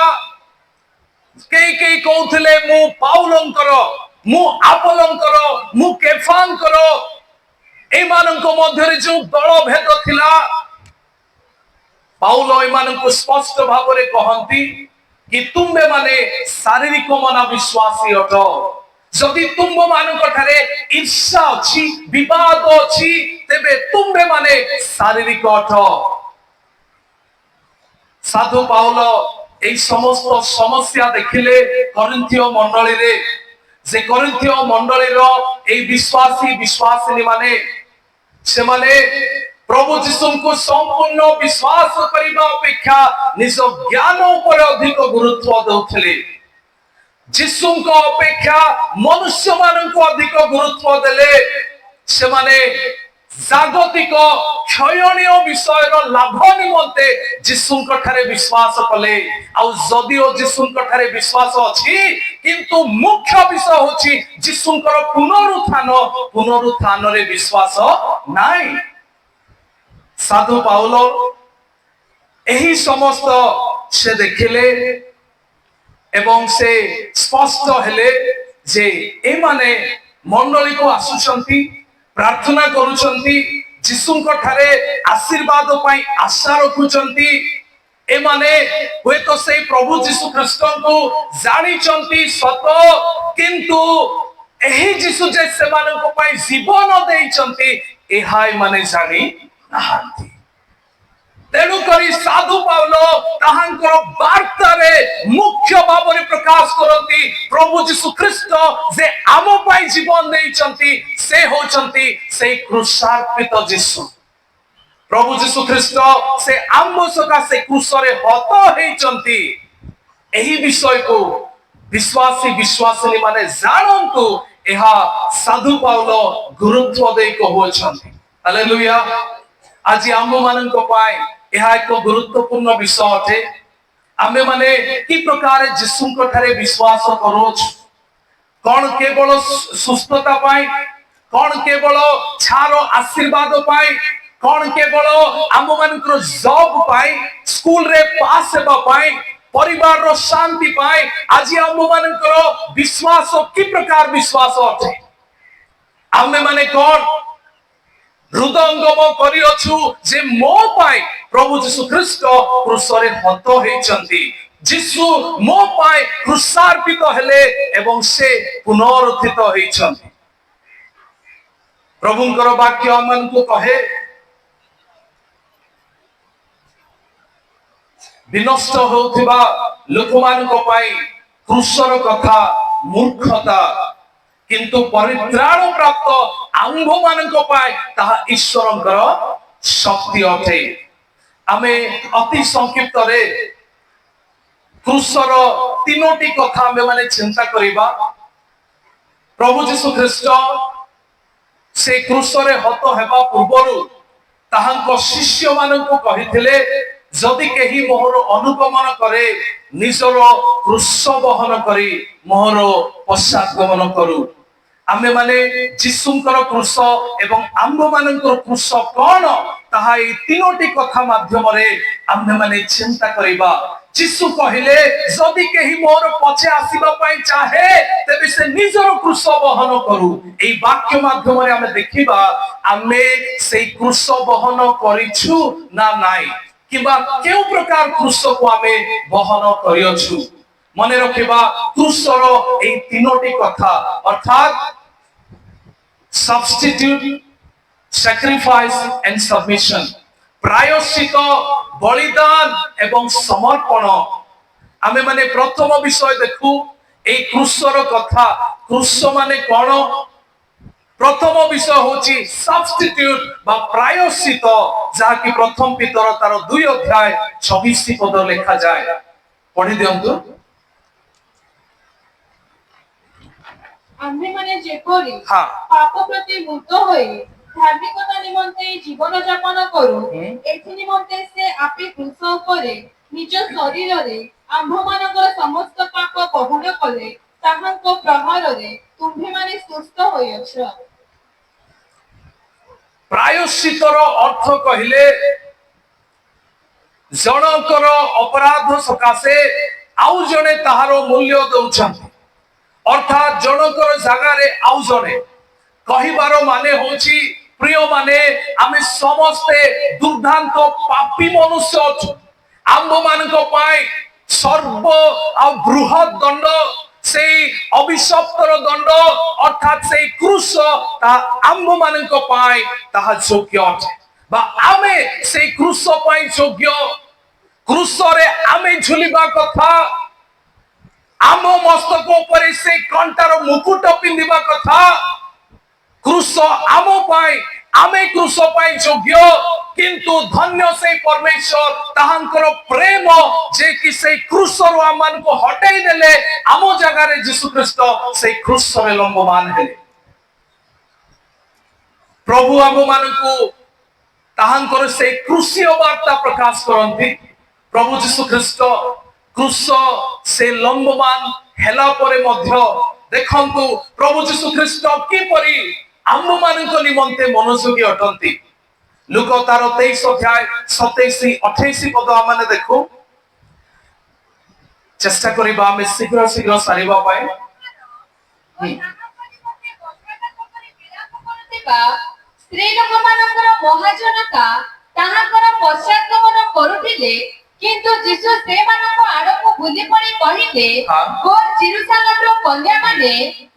Speaker 1: କେହି କେହି କହୁଥିଲେ ମୁଁ ପାଉଲଙ୍କର, ମୁଁ ଆପୋଲଙ୍କର, ମୁଁ କେଫାଙ୍କର। ଏମାନଙ୍କ ମଧ୍ୟରେ ଯେଉଁ ଦଳ ଭେଦ ଥିଲା, ପାଉଲ ଏମାନଙ୍କୁ ସ୍ପଷ୍ଟ ଭାବରେ କହନ୍ତି କି ତୁମ୍ଭେ ମାନେ ଶାରୀରିକ ମନା ବିଶ୍ୱାସୀ ଅଟ। ଯଦି ତୁମ୍ଭ ମାନଙ୍କ ଠାରେ ଈର୍ଷା ଅଛି, ବିବାଦ ଅଛି, ତେବେ ତୁମ୍ଭେ ମାନେ ଶାରୀରିକ ଅଟ। ସାଧୁ ପାଉଲ এই সমস্ত সমস্যা দেখিলে কৰিন্থীয় মণ্ডলীরে, যে কৰিন্থীয় মণ্ডলীর এই বিশ্বাসী মানে সেমানে প্রভু যীশুଙ୍କୁ সম্পূর্ণ বিশ্বাস করিবা অপেক্ষা নিজ জ্ঞান উপরে অধিক গুরুত্ব দেউଥିଲେ। যীশুଙ୍କ অপেক্ষা মনুষ্য ମାନଙ୍କୁ ଅଧିକ গুরুত্ব দেলে সেমানে জাগতিক ক্ষয়ণীয় বিষয়ের লাভ নিমন্তে যীশুଙ୍କ ଠାରେ বিশ্বাস কলে। ଆଉ যদিও ଯୀଶୁଙ୍କ ଠାରେ বিশ্বাস ଅଛି କିନ୍ତୁ ମୁଖ୍ୟ ବିଷୟ ହେଉଛି ଯୀଶୁଙ୍କର ପୁନରୁତ୍ଥାନରେ ବିଶ୍ୱାସ ନାହିଁ। ସାଧୁ ପାଉଲ ଏହି ସମସ୍ତ ସେ ଦେଖିଲେ ଏବଂ ସେ ସ୍ପଷ୍ଟ ହେଲେ ଯେ ଏମାନେ ମଣ୍ଡଳୀକୁ ଆସୁଛନ୍ତି, ପ୍ରାର୍ଥନା କରୁଛନ୍ତି, ଯୀଶୁଙ୍କ ଠାରେ ଆଶୀର୍ବାଦ ପାଇଁ ଆଶା ରଖୁଛନ୍ତି। ଏମାନେ ହୁଏତ ସେଇ ପ୍ରଭୁ ଯୀଶୁ ଖ୍ରୀଷ୍ଟଙ୍କୁ ଜାଣିଛନ୍ତି ସତ, କିନ୍ତୁ ଏହି ଯୀଶୁ ଯେ ସେମାନଙ୍କ ପାଇଁ ଜୀବନ ଦେଇଛନ୍ତି ଏହା ଏମାନେ ଜାଣି ନାହାନ୍ତି। ତେଣୁ କରି ସାଧୁ ପାଉଲ ତାହାଙ୍କର ବାର୍ତ୍ତାରେ ମୁଖ୍ୟ ଭାବରେ ପ୍ରକାଶ କରନ୍ତି ପ୍ରଭୁ ଯୀଶୁ ଖ୍ରୀଷ୍ଟ ଯେ ଆମ ପାଇଁ ଜୀବନ ଦେଇଛନ୍ତି ସେ ହେଉଛନ୍ତି ସେଇ କ୍ରୁଶାର୍ପିତ ଯୀଶୁ। ପ୍ରଭୁ ଯୀଶୁ ଖ୍ରୀଷ୍ଟ ସେ ଆମ ସକାଶେ କ୍ରୁଶରେ ହତ ହେଇଛନ୍ତି। ଏହି ବିଷୟକୁ ବିଶ୍ୱାସୀ ବିଶ୍ୱାସିନୀ ମାନେ ଜାଣନ୍ତୁ ଏହା ସାଧୁ ପାଉଲ ଗୁରୁତ୍ୱ ଦେଇ କହୁଅଛନ୍ତି। ହାଲେଲୁୟା। ଆଜି ଆମ ମାନଙ୍କ ପାଇଁ ଏହା ଏକ ଗୁରୁତ୍ୱପୂର୍ଣ୍ଣ ବିଷୟ ଅଟେ। ଆମେ ମାନେ କି ପ୍ରକାର ଯୀଶୁଙ୍କ ଠାରେ ବିଶ୍ୱାସ କରୁଅଛୁ? କଣ କେବଳ ସୁସ୍ଥତା ପାଇଁ, କଣ କେବଳ ଛାର ଆଶୀର୍ବାଦ ପାଇଁ, କଣ କେବଳ ଆମ ମାନଙ୍କର ଜବ୍ ପାଇଁ, ସ୍କୁଲରେ ପାସ୍ ହେବା ପାଇଁ, ପରିବାରର ଶାନ୍ତି ପାଇଁ ଆଜି ଆମ ମାନଙ୍କର ବିଶ୍ୱାସ କି ପ୍ରକାର ବିଶ୍ୱାସ ଅଟେ? ଆମେ ମାନେ କଣ ହୃଦୟଙ୍ଗମ କରିଅଛୁ ଯେ ମୋ ପାଇଁ ପ୍ରଭୁ ଯୀଶୁ ଖ୍ରୀଷ୍ଟ କ୍ରୁଶରେ ହତ ହେଇଛନ୍ତି, ଯୀଶୁ ମୋ ପାଇଁ କ୍ରୁଶାର୍ପିତ ହେଲେ ଏବଂ ସେ ପୁନରୁତ୍ଥିତ ହେଇଛନ୍ତି। ପ୍ରଭୁଙ୍କର ବାକ୍ୟ ଆମମାନଙ୍କୁ କହେ ବିନଷ୍ଟ ହେଉଥିବା ଲୋକମାନଙ୍କ ପାଇଁ କ୍ରୁଶର କଥା ମୂର୍ଖତା, କିନ୍ତୁ ପରିତ୍ରାଣ ପ୍ରାପ୍ତ ଆମ୍ଭ ମାନଙ୍କ ପାଇଁ ତାହା ଈଶ୍ୱରଙ୍କର ଶକ୍ତି ଅଟେ। ଆମେ ଅତି ସଂକ୍ଷିପ୍ତରେ କ୍ରୁଶର ତିନୋଟି କଥା ଆମେ ମାନେ ଚିନ୍ତା କରିବା। ପ୍ରଭୁ ଯୀଶୁ ଖ୍ରୀଷ୍ଟ ସେ କ୍ରୁଶରେ ହତ ହେବା ପୂର୍ବରୁ ତାହାଙ୍କ ଶିଷ୍ୟ ମାନଙ୍କୁ କହିଥିଲେ ଯଦି କେହି ମୋହର ଅନୁଗମନ କରେ ନିଜର କ୍ରୁଶ ବହନ କରି ମୋହର ପଶ୍ଚାତଗମନ କରୁ। ଆମେ ମାନେ ଯୀଶୁଙ୍କର କ୍ରୁଶ ଏବଂ ଆମ୍ଭ ମାନଙ୍କର କ୍ରୁଶ କଣ ତାହା ଏହି ତିନୋଟି କଥା ମାଧ୍ୟମରେ ଆମେ ମାନେ ଚିନ୍ତା କରିବା। ଯୀଶୁ କହିଲେ ଯଦି କେହି ମୋର ପଛେ ଆସିବା ପାଇଁ ଚାहे ତେବେ ସେ ନିଜର କ୍ରୁଶ ବହନ କରୁ। ଏହି ବାକ୍ୟ ମାଧ୍ୟମରେ ଆମେ ଦେଖିବା ଆମେ ସେଇ କ୍ରୁଶ ବହନ କରିଛୁ ନା ନାହିଁ, କିମ୍ବା କେଉଁ ପ୍ରକାର କ୍ରୁଶକୁ ଆମେ ବହନ କରିଅଛୁ। ମନେ ରଖିବା କ୍ରୁଶର ଏହି ତିନୋଟି କଥା ଅର୍ଥାତ୍ ସବଷ୍ଟିଟ୍ୟୁଟ୍, sacrifice and submission, ପ୍ରାୟଶ୍ଚିତ, ବଳିଦାନ ଏବଂ ସମର୍ପଣ। ଆମେ ମାନେ ପ୍ରଥମ ବିଷୟ ଦେଖୁ এই କ୍ରୁଶର କଥା। କ୍ରୁଶ ମାନେ କଣ? ପ୍ରଥମ ବିଷୟ ହଉଛି ସବଷ୍ଟିଟ୍ୟୁଟ୍ ବା ପ୍ରାୟଶ୍ଚିତ, ଯାହାକି ପ୍ରଥମ ପିତର ତାର 2 ଅଧ୍ୟାୟ 26 ପଦ ଲେଖାଯାଏ। ପଢି ଦିଅନ୍ତୁ।
Speaker 2: आम्ही माने जेपरी पाप प्रति मृत होई धार्मिकता निमंते जीवन यापन करू एथि निमंते से आपे क्रूस उपरे निज शरीर रे आम्भ मानकर समस्त पाप बहन कले ताहांको प्रहार रे तुम्ही माने सुस्थ होयछ।
Speaker 1: ପ୍ରାୟଶ୍ଚିତର ଅର୍ଥ କହିଲେ ଜଣଙ୍କର ଅପରାଧ ସକାଶେ ଆଉ ଜଣେ ତାହାର ମୂଲ୍ୟ ଦେଉଛନ୍ତି, ଅର୍ଥାତ୍ ଜଣଙ୍କର ଜାଗାରେ ଆଉ ଜଣେ। କହିବାର ମାନେ ହଉଛି ପ୍ରିୟ ମାନେ ଆମେ ସମସ୍ତେ ଦୁର୍ଦ୍ଦାନ୍ତ ପାପୀ ମନୁଷ୍ୟ ଅଛୁ। ଆମ୍ଭ ମାନଙ୍କ ପାଇଁ ସର୍ବ ଆଉ ବୃହତ ଦଣ୍ଡ ସେଇ ଅଭିଶପ୍ତର ଦଣ୍ଡ ଅର୍ଥାତ୍ ସେଇ କ୍ରୁଶ ତାହା ଆମ୍ଭ ମାନଙ୍କ ପାଇଁ ତାହା ଯୋଗ୍ୟ ଅଟେ ବା ଆମେ ସେଇ କ୍ରୁଶ ପାଇଁ ଯୋଗ୍ୟ। କ୍ରୁଶରେ ଆମେ ଝୁଲିବା କଥା, ଆମ ମସ୍ତକ ଉପରେ ସେଇ କଣ୍ଟାର ମୁକୁଟ ପିନ୍ଧିବା କଥା। କ୍ରୁଶ ଆମ ପାଇଁ, ଆମେ କ୍ରୁଶ ପାଇଁ ଯୋଗ୍ୟ, କିନ୍ତୁ ଧନ୍ୟ ସେଇ ପରମେଶ୍ୱର ତାହାଙ୍କର ପ୍ରେମ ଯେ କି ସେଇ କ୍ରୁଶରୁ ଆମମାନଙ୍କୁ ହଟେଇ ଦେଲେ ଆମ ଜାଗାରେ ଯୀଶୁ ଖ୍ରୀଷ୍ଟ ସେଇ କ୍ରୁଶରେ ଲମ୍ବମାନ ହେଲେ। ପ୍ରଭୁ ଆମ ମାନଙ୍କୁ ତାହାଙ୍କର ସେଇ କ୍ରୁଶୀୟ ବାର୍ତ୍ତା ପ୍ରକାଶ କରନ୍ତି। ପ୍ରଭୁ ଯୀଶୁ ଖ୍ରୀଷ୍ଟ କ୍ରୁଶ ସେ ଲମ୍ବମାନ ହେଲା ପରେ ମଧ୍ୟ ଦେଖନ୍ତୁ ପ୍ରଭୁ ଯୀଶୁ ଖ୍ରୀଷ୍ଟ କିପରି ଆମ ମାନଙ୍କ ନିମନ୍ତେ ମନୋଯୋଗୀ ଅଟନ୍ତି। ଲୁକ ତାର 23 ଅଧ୍ୟାୟ 27-28 ପଦ ଆମେ ଦେଖୁ। ଚେଷ୍ଟା କରିବା ଆମେ ଶୀଘ୍ର ଶୀଘ୍ର ସାରିବା ପାଇଁ।
Speaker 2: ସ୍ତ୍ରୀ ଲୋକମାନଙ୍କର ମହାଜନତା ତାହାଙ୍କର ପଶ୍ଚାତଗମନ କରୁଥିଲେ, କିନ୍ତୁ ଯୀଶୁ ସେମାନଙ୍କ ଆଡ଼କୁ ବୁଲି ପଡ଼ି କହିଲେ,
Speaker 1: ହଁ।
Speaker 2: ଓ ଜେରୁସାଲେମର କନ୍ୟାମାନେ,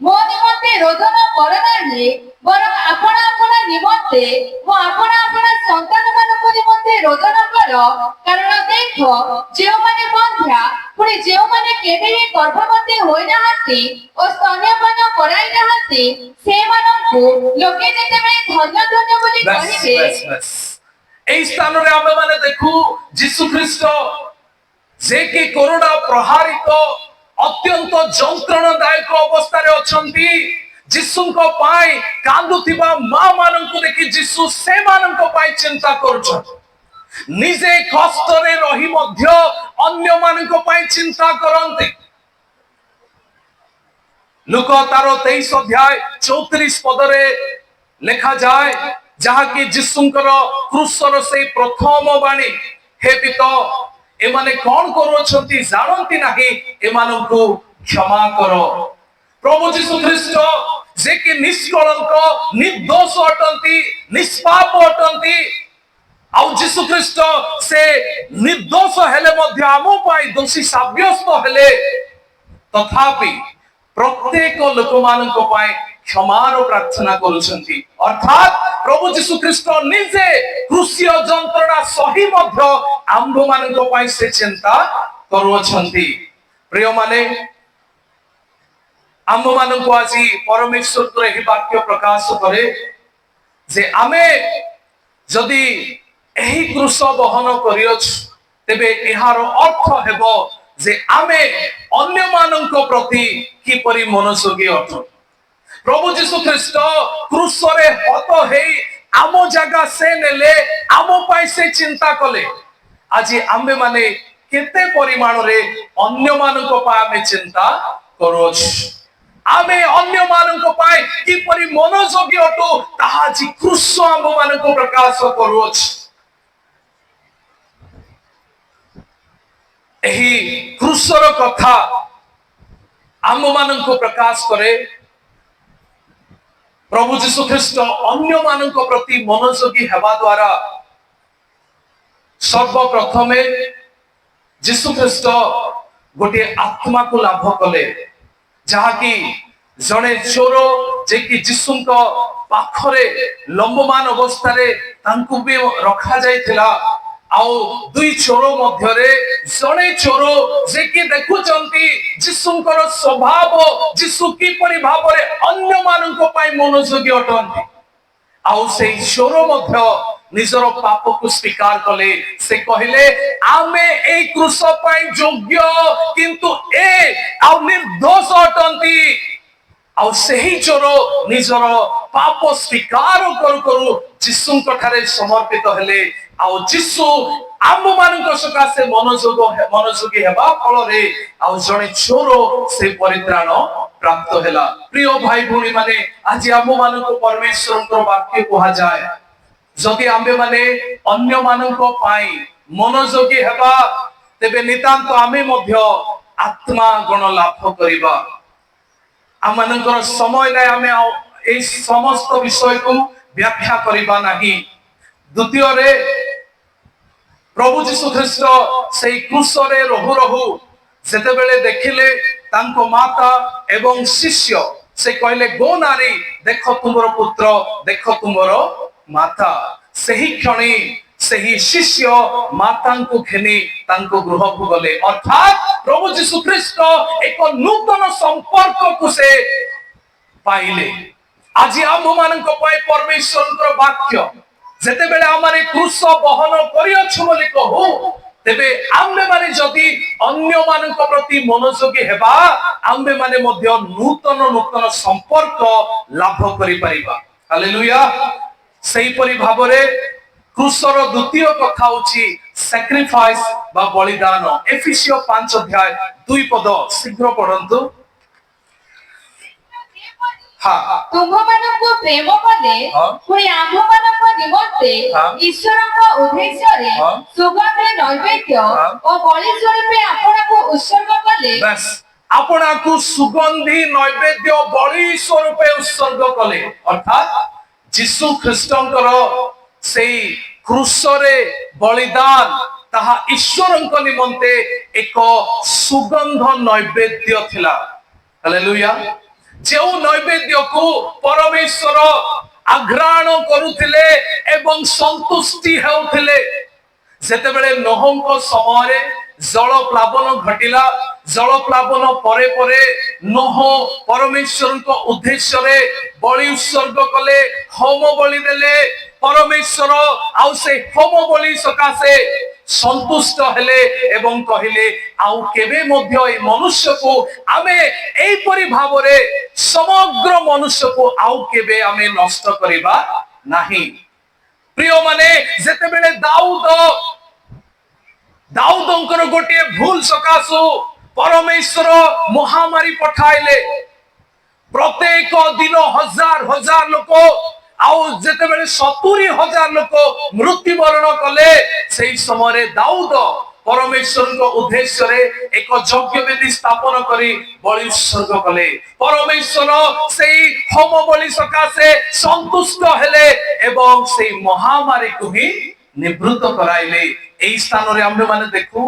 Speaker 2: ମୋ ନିମନ୍ତେ ରୋଦନ କର ନାହିଁ, ବରଂ ଆପଣ ଆପଣ ନିମନ୍ତେ ଓ ଆପଣ ଆପଣ ସନ୍ତାନମାନଙ୍କ ନିମନ୍ତେ ରୋଦନ କର। କାରଣ ଦେଖ, ଯେଉଁମାନେ ବନ୍ଧ୍ୟା, ପୁଣି ଯେଉଁମାନେ କେବେ ବି ଗର୍ଭବତୀ ହୋଇନାହାନ୍ତି ଓ ସ୍ତନ୍ୟପାନ କରାଇ ନାହାନ୍ତି, ସେମାନଙ୍କୁ ଲୋକେ ଯେତେବେଳେ ଧନ୍ୟ ଧନ୍ୟ ବୋଲି କହିବେ।
Speaker 1: এই স্থাନରେ ଆମେ ମାନେ ଦେଖୁ ଯୀଶୁ ଖ୍ରୀଷ୍ଟ ଯେ କି କରୋନା ପ୍ରହାରିତ ଅତ୍ୟନ୍ତ ଯନ୍ତ୍ରଣାଦାୟକ ଅବସ୍ଥାରେ ଅଛନ୍ତି। ଯୀଶୁଙ୍କ ପାଇଁ କାନ୍ଦୁଥିବା ମା ମାନଙ୍କୁ ଦେଖି ଯୀଶୁ ସେମାନଙ୍କ ପାଇଁ ଚିନ୍ତା କରୁଛନ୍ତି। ନିଜେ କଷ୍ଟରେ ରହି ମଧ୍ୟ ଅନ୍ୟମାନଙ୍କ ପାଇଁ ଚିନ୍ତା କରନ୍ତି। ଲୁକ ତାର 23 ଅଧ୍ୟାୟ 34 ପଦରେ ଲେଖାଯାଏ, ଯାହାକି ଯୀଶୁଙ୍କର କ୍ରୁଶର ସେଇ ପ୍ରଥମ ବାଣୀ, ହେ ପିତା, ଏମାନେ କଣ କରୁଅଛନ୍ତି ଜାଣନ୍ତି ନାହିଁ, ଏମାନଙ୍କୁ କ୍ଷମା କର। ପ୍ରଭୁ ଯୀଶୁ ଖ୍ରୀଷ୍ଟ ଯେ କି ନିଷ୍କଳଙ୍କ, ନିର୍ଦୋଷ ଅଟନ୍ତି, ନିଷ୍ପାପ ଅଟନ୍ତି, ଆଉ ଯୀଶୁ ଖ୍ରୀଷ୍ଟ ସେ ନିର୍ଦୋଷ ହେଲେ ମଧ୍ୟ ଆମ ପାଇଁ ଦୋଷୀ ସାବ୍ୟସ୍ତ ହେଲେ, ତଥାପି ପ୍ରତ୍ୟେକ ଲୋକମାନଙ୍କ ପାଇଁ କ୍ଷମାର ପ୍ରାର୍ଥନା କରୁଛନ୍ତି। ଅର୍ଥାତ୍ ପ୍ରଭୁ ଯୀଶୁ ଖ୍ରୀଷ୍ଟ ନିଜେ କ୍ରୁଶୀୟ ଯନ୍ତ୍ରଣା ସହି ମଧ୍ୟ ଆମ୍ଭମାନଙ୍କ ପାଇଁ ସେ ଚିନ୍ତା କରୁଅଛନ୍ତି। ପ୍ରିୟମାନେ, ଆମ୍ଭମାନଙ୍କୁ ଆଜି ପରମେଶ୍ୱରଙ୍କର ଏହି ବାକ୍ୟ ପ୍ରକାଶ କରେ ଯେ ଆମେ ଯଦି ଏହି କ୍ରୁଶ ବହନ କରିଅଛୁ, ତେବେ ଏହାର ଅର୍ଥ ହେବ ଯେ ଆମେ ଅନ୍ୟମାନଙ୍କ ପ୍ରତି କିପରି ମନୋଯୋଗୀ ଅଟୁ। ପ୍ରଭୁ ଯୀଶୁ ଖ୍ରୀଷ୍ଟ କ୍ରୁଶରେ ହତ ହେଇ ଆମ ଜାଗା ସେ ନେଲେ, ଆମ ପାଇଁ ସେ ଚିନ୍ତା କଲେ। ଆଜି ଆମ୍ଭେ ମାନେ କେତେ ପରିମାଣରେ ଅନ୍ୟମାନଙ୍କ ପାଇଁ ଆମେ ଚିନ୍ତା କରୁଅଛୁ, ଆମେ ଅନ୍ୟମାନଙ୍କ ପାଇଁ କିପରି ମନୋଯୋଗୀ ଅଟୁ, ତାହା ଆଜି କ୍ରୁଶ ଆମ୍ଭମାନଙ୍କୁ ପ୍ରକାଶ କରୁଅଛି। ଏହି କ୍ରୁଶର କଥା ଆମ୍ଭମାନଙ୍କୁ ପ୍ରକାଶ କରେ। ପ୍ରଭୁ ଯୀଶୁ ଖ୍ରୀଷ୍ଟ ଅନ୍ୟମାନଙ୍କ ପ୍ରତି ମନୋଯୋଗୀ ହେବା ଦ୍ୱାରା ସର୍ବପ୍ରଥମେ ଯୀଶୁ ଖ୍ରୀଷ୍ଟ ଗୋଟିଏ ଆତ୍ମାକୁ ଲାଭ କଲେ, ଯାହାକି ଜଣେ ଚୋର, ଯେ କି ଯୀଶୁଙ୍କ ପାଖରେ ଲମ୍ବମାନ ଅବସ୍ଥାରେ ତାଙ୍କୁ ବି ରଖାଯାଇଥିଲା। ଆଉ ଦୁଇ ଚୋର ମଧ୍ୟରେ ଜଣେ ଚୋର ଯେ କି ଦେଖୁଛନ୍ତି ଯୀଶୁଙ୍କର ସ୍ୱଭାବ, ଯୀଶୁ କିପରି ଭାବରେ ଅନ୍ୟମାନଙ୍କ ପାଇଁ ମନୋଯୋଗୀ ଅଟନ୍ତି। ଆଉ ସେଇ ଚୋର ମଧ୍ୟ ନିଜର ପାପକୁ ସ୍ୱୀକାର କଲେ। ସେ କହିଲେ, ଆମେ এই କ୍ରୁଶ ପାଇଁ ଯୋଗ୍ୟ, କିନ୍ତୁ ଏ ଆଉ ନିର୍ଦୋଷ ଅଟନ୍ତି। ଆଉ ସେହି ଚୋର ନିଜର ପାପ ସ୍ୱୀକାର କରୁ କରୁ ଯୀଶୁଙ୍କ ଠାରେ ସମର୍ପିତ ହେଲେ। ଆଉ ଯୀଶୁ ଆମ୍ଭମାନଙ୍କ ସକାଶେ ମନୋଯୋଗୀ ହେବା ଫଳରେ ଆଉ ଜଣେ ଚୋର ସେ ପରିତ୍ରାଣ ପ୍ରାପ୍ତ ହେଲା। ପ୍ରିୟ ଭାଇ ଭଉଣୀ ମାନେ, ଆଜି ଆମ୍ଭମାନଙ୍କୁ ପରମେଶ୍ୱରଙ୍କର ବାକ୍ୟ କୁହାଯାଏ, ଯଦି ଆମ୍ଭେମାନେ ଅନ୍ୟମାନଙ୍କ ପାଇଁ ମନୋଯୋଗୀ ହେବା, ତେବେ ନିତାନ୍ତ ଆମେ ମଧ୍ୟ ଆତ୍ମା ଗଣ ଲାଭ କରିବା। ଆମମାନଙ୍କର ସମୟ ନାହିଁ, ଆମେ এই ସମସ୍ତ ବିଷୟକୁ ବ୍ୟାଖ୍ୟା କରିବା ନାହିଁ। ଦ୍ୱିତୀୟରେ, ପ୍ରଭୁ ଯୀଶୁ ଖ୍ରୀଷ୍ଟ ସେଇ କ୍ରୁଶରେ ରହୁ ରହୁ ଯେତେବେଳେ ଦେଖିଲେ ତାଙ୍କ ମାତା ଏବଂ ଶିଷ୍ୟ, ସେ କହିଲେ, ଗୋ ନାରୀ, ଦେଖ ତୁମର ପୁତ୍ର, ଦେଖ ତୁମର ମାତା। ସେହି କ୍ଷଣି ସେହି ଶିଷ୍ୟ ମାତାଙ୍କୁ ଘେନି ତାଙ୍କ ଗୃହକୁ ଗଲେ। ଅର୍ଥାତ୍ ପ୍ରଭୁ ଯୀଶୁ ଖ୍ରୀଷ୍ଟ ଏକ ନୂତନ ସମ୍ପର୍କକୁ ସେ ପାଇଲେ। ଆଜି ଆମ୍ଭମାନଙ୍କ ପାଇଁ ପରମେଶ୍ୱରଙ୍କର ବାକ୍ୟ, ଯେତେବେଳେ ଆମେ କ୍ରୁଶ ବହନ କରିଅଛୁ ବୋଲି କହୁ, ତେବେ ଆମ୍ଭେମାନେ ଯଦି ଅନ୍ୟମାନଙ୍କ ପ୍ରତି ମନୋଯୋଗୀ ହେବା, ଆମ୍ଭେମାନେ ମଧ୍ୟ ନୂତନ ନୂତନ ସମ୍ପର୍କ ଲାଭ କରିପାରିବା। ହାଲେଲୁୟା। ସେହିପରି ଭାବରେ କ୍ରୁଶର ଦ୍ୱିତୀୟ କଥା ହେଉଛି ସାକ୍ରିଫାଇସ୍ ବା ବଳିଦାନ। ଏଫେସିୟ 5 ଅଧ୍ୟାୟ 2 ପଦ ଶୀଘ୍ର ପଢନ୍ତୁ।
Speaker 2: ତୁମମାନଙ୍କୁ ପ୍ରେମ କଲେ, ପୁଣି ଆମ୍ଭମାନଙ୍କ ନିମନ୍ତେ ଈଶ୍ୱରଙ୍କ ଉଦ୍ଦେଶ୍ୟରେ ସୁଗନ୍ଧି ନୈବେଦ୍ୟ ଓ ବଳି ସ୍ୱରୂପେ ଆପଣଙ୍କୁ ଉତ୍ସର୍ଗ କଲେ।
Speaker 1: ଆପଣଙ୍କୁ ସୁଗନ୍ଧି ନୈବେଦ୍ୟ ବଳି ସ୍ୱରୂପେ ଉତ୍ସର୍ଗ କଲେ। ଅର୍ଥାତ୍ ଯୀଶୁ ଖ୍ରୀଷ୍ଟଙ୍କର ସେଇ କ୍ରୁଶରେ ବଳିଦାନ ତାହା ଈଶ୍ୱରଙ୍କ ନିମନ୍ତେ ଏକ ସୁଗନ୍ଧ ନୈବେଦ୍ୟ ଥିଲା। ହାଲେଲୁୟା। ଯେଉଁ ନୈବେଦ୍ୟକୁ ପରମେଶ୍ୱର ଆଘ୍ରାଣ କରୁଥିଲେ ଏବଂ ସନ୍ତୁଷ୍ଟି ହେଉଥିଲେ। ଯେତେବେଳେ ନୋହଙ୍କ ସମୟରେ ଜଳ ପ୍ଲାବନ ଘଟିଲା, ଜଳ ପ୍ଲାବନ ପରେ ପରେ ନୋହ ପରମେଶ୍ୱରଙ୍କ ଉଦ୍ଦେଶ୍ୟରେ ବଳି ଉତ୍ସର୍ଗ କଲେ, ହୋମ ବଳି ଦେଲେ। ପରମେଶ୍ୱର ଆଉ ସେ ହୋମ ବଳି ସକାଶେ ସନ୍ତୁଷ୍ଟ ହେଲେ ଏବଂ କହିଲେ ଆଉ କେବେ ମଧ୍ୟ এই ମନୁଷ୍ୟକୁ ଆମେ ଏଇପରି ଭାବରେ ସମଗ୍ର ମନୁଷ୍ୟକୁ ଆଉ କେବେ ଆମେ ନଷ୍ଟ କରିବା ନାହିଁ। ପ୍ରିୟମାନେ, ଯେତେବେଳେ ଦାଉଦଙ୍କର ଗୋଟିଏ ଭୁଲ ସକାଶୁ ପରମେଶ୍ୱର ମହାମାରୀ ପଠାଇଲେ। ପ୍ରତ୍ୟେକ ଦିନ ହଜାର ହଜାର ଲୋକ ଆଉ ଯେତେବେଳେ 70,000 ଲୋକ ମୃତ୍ୟୁବରଣ କଲେ, ସେହି ସମୟରେ ଦାଉଦ ପରମେଶ୍ୱରଙ୍କ ଉଦ୍ଦେଶ୍ୟରେ ଏକ ଯଜ୍ଞବେଦୀ ସ୍ଥାପନ କରି ବଳି ଉତ୍ସର୍ଗ କଲେ। ପରମେଶ୍ୱର ସେହି ହୋମ ବଳି ସକାଶେ ସନ୍ତୁଷ୍ଟ ହେଲେ ଏବଂ ସେହି ମହାମାରୀକୁ ହିଁ ନିବୃତ୍ତ କରାଇଲେ। এই ସ୍ଥାନରେ ଆମ୍ଭେମାନେ ଦେଖୁ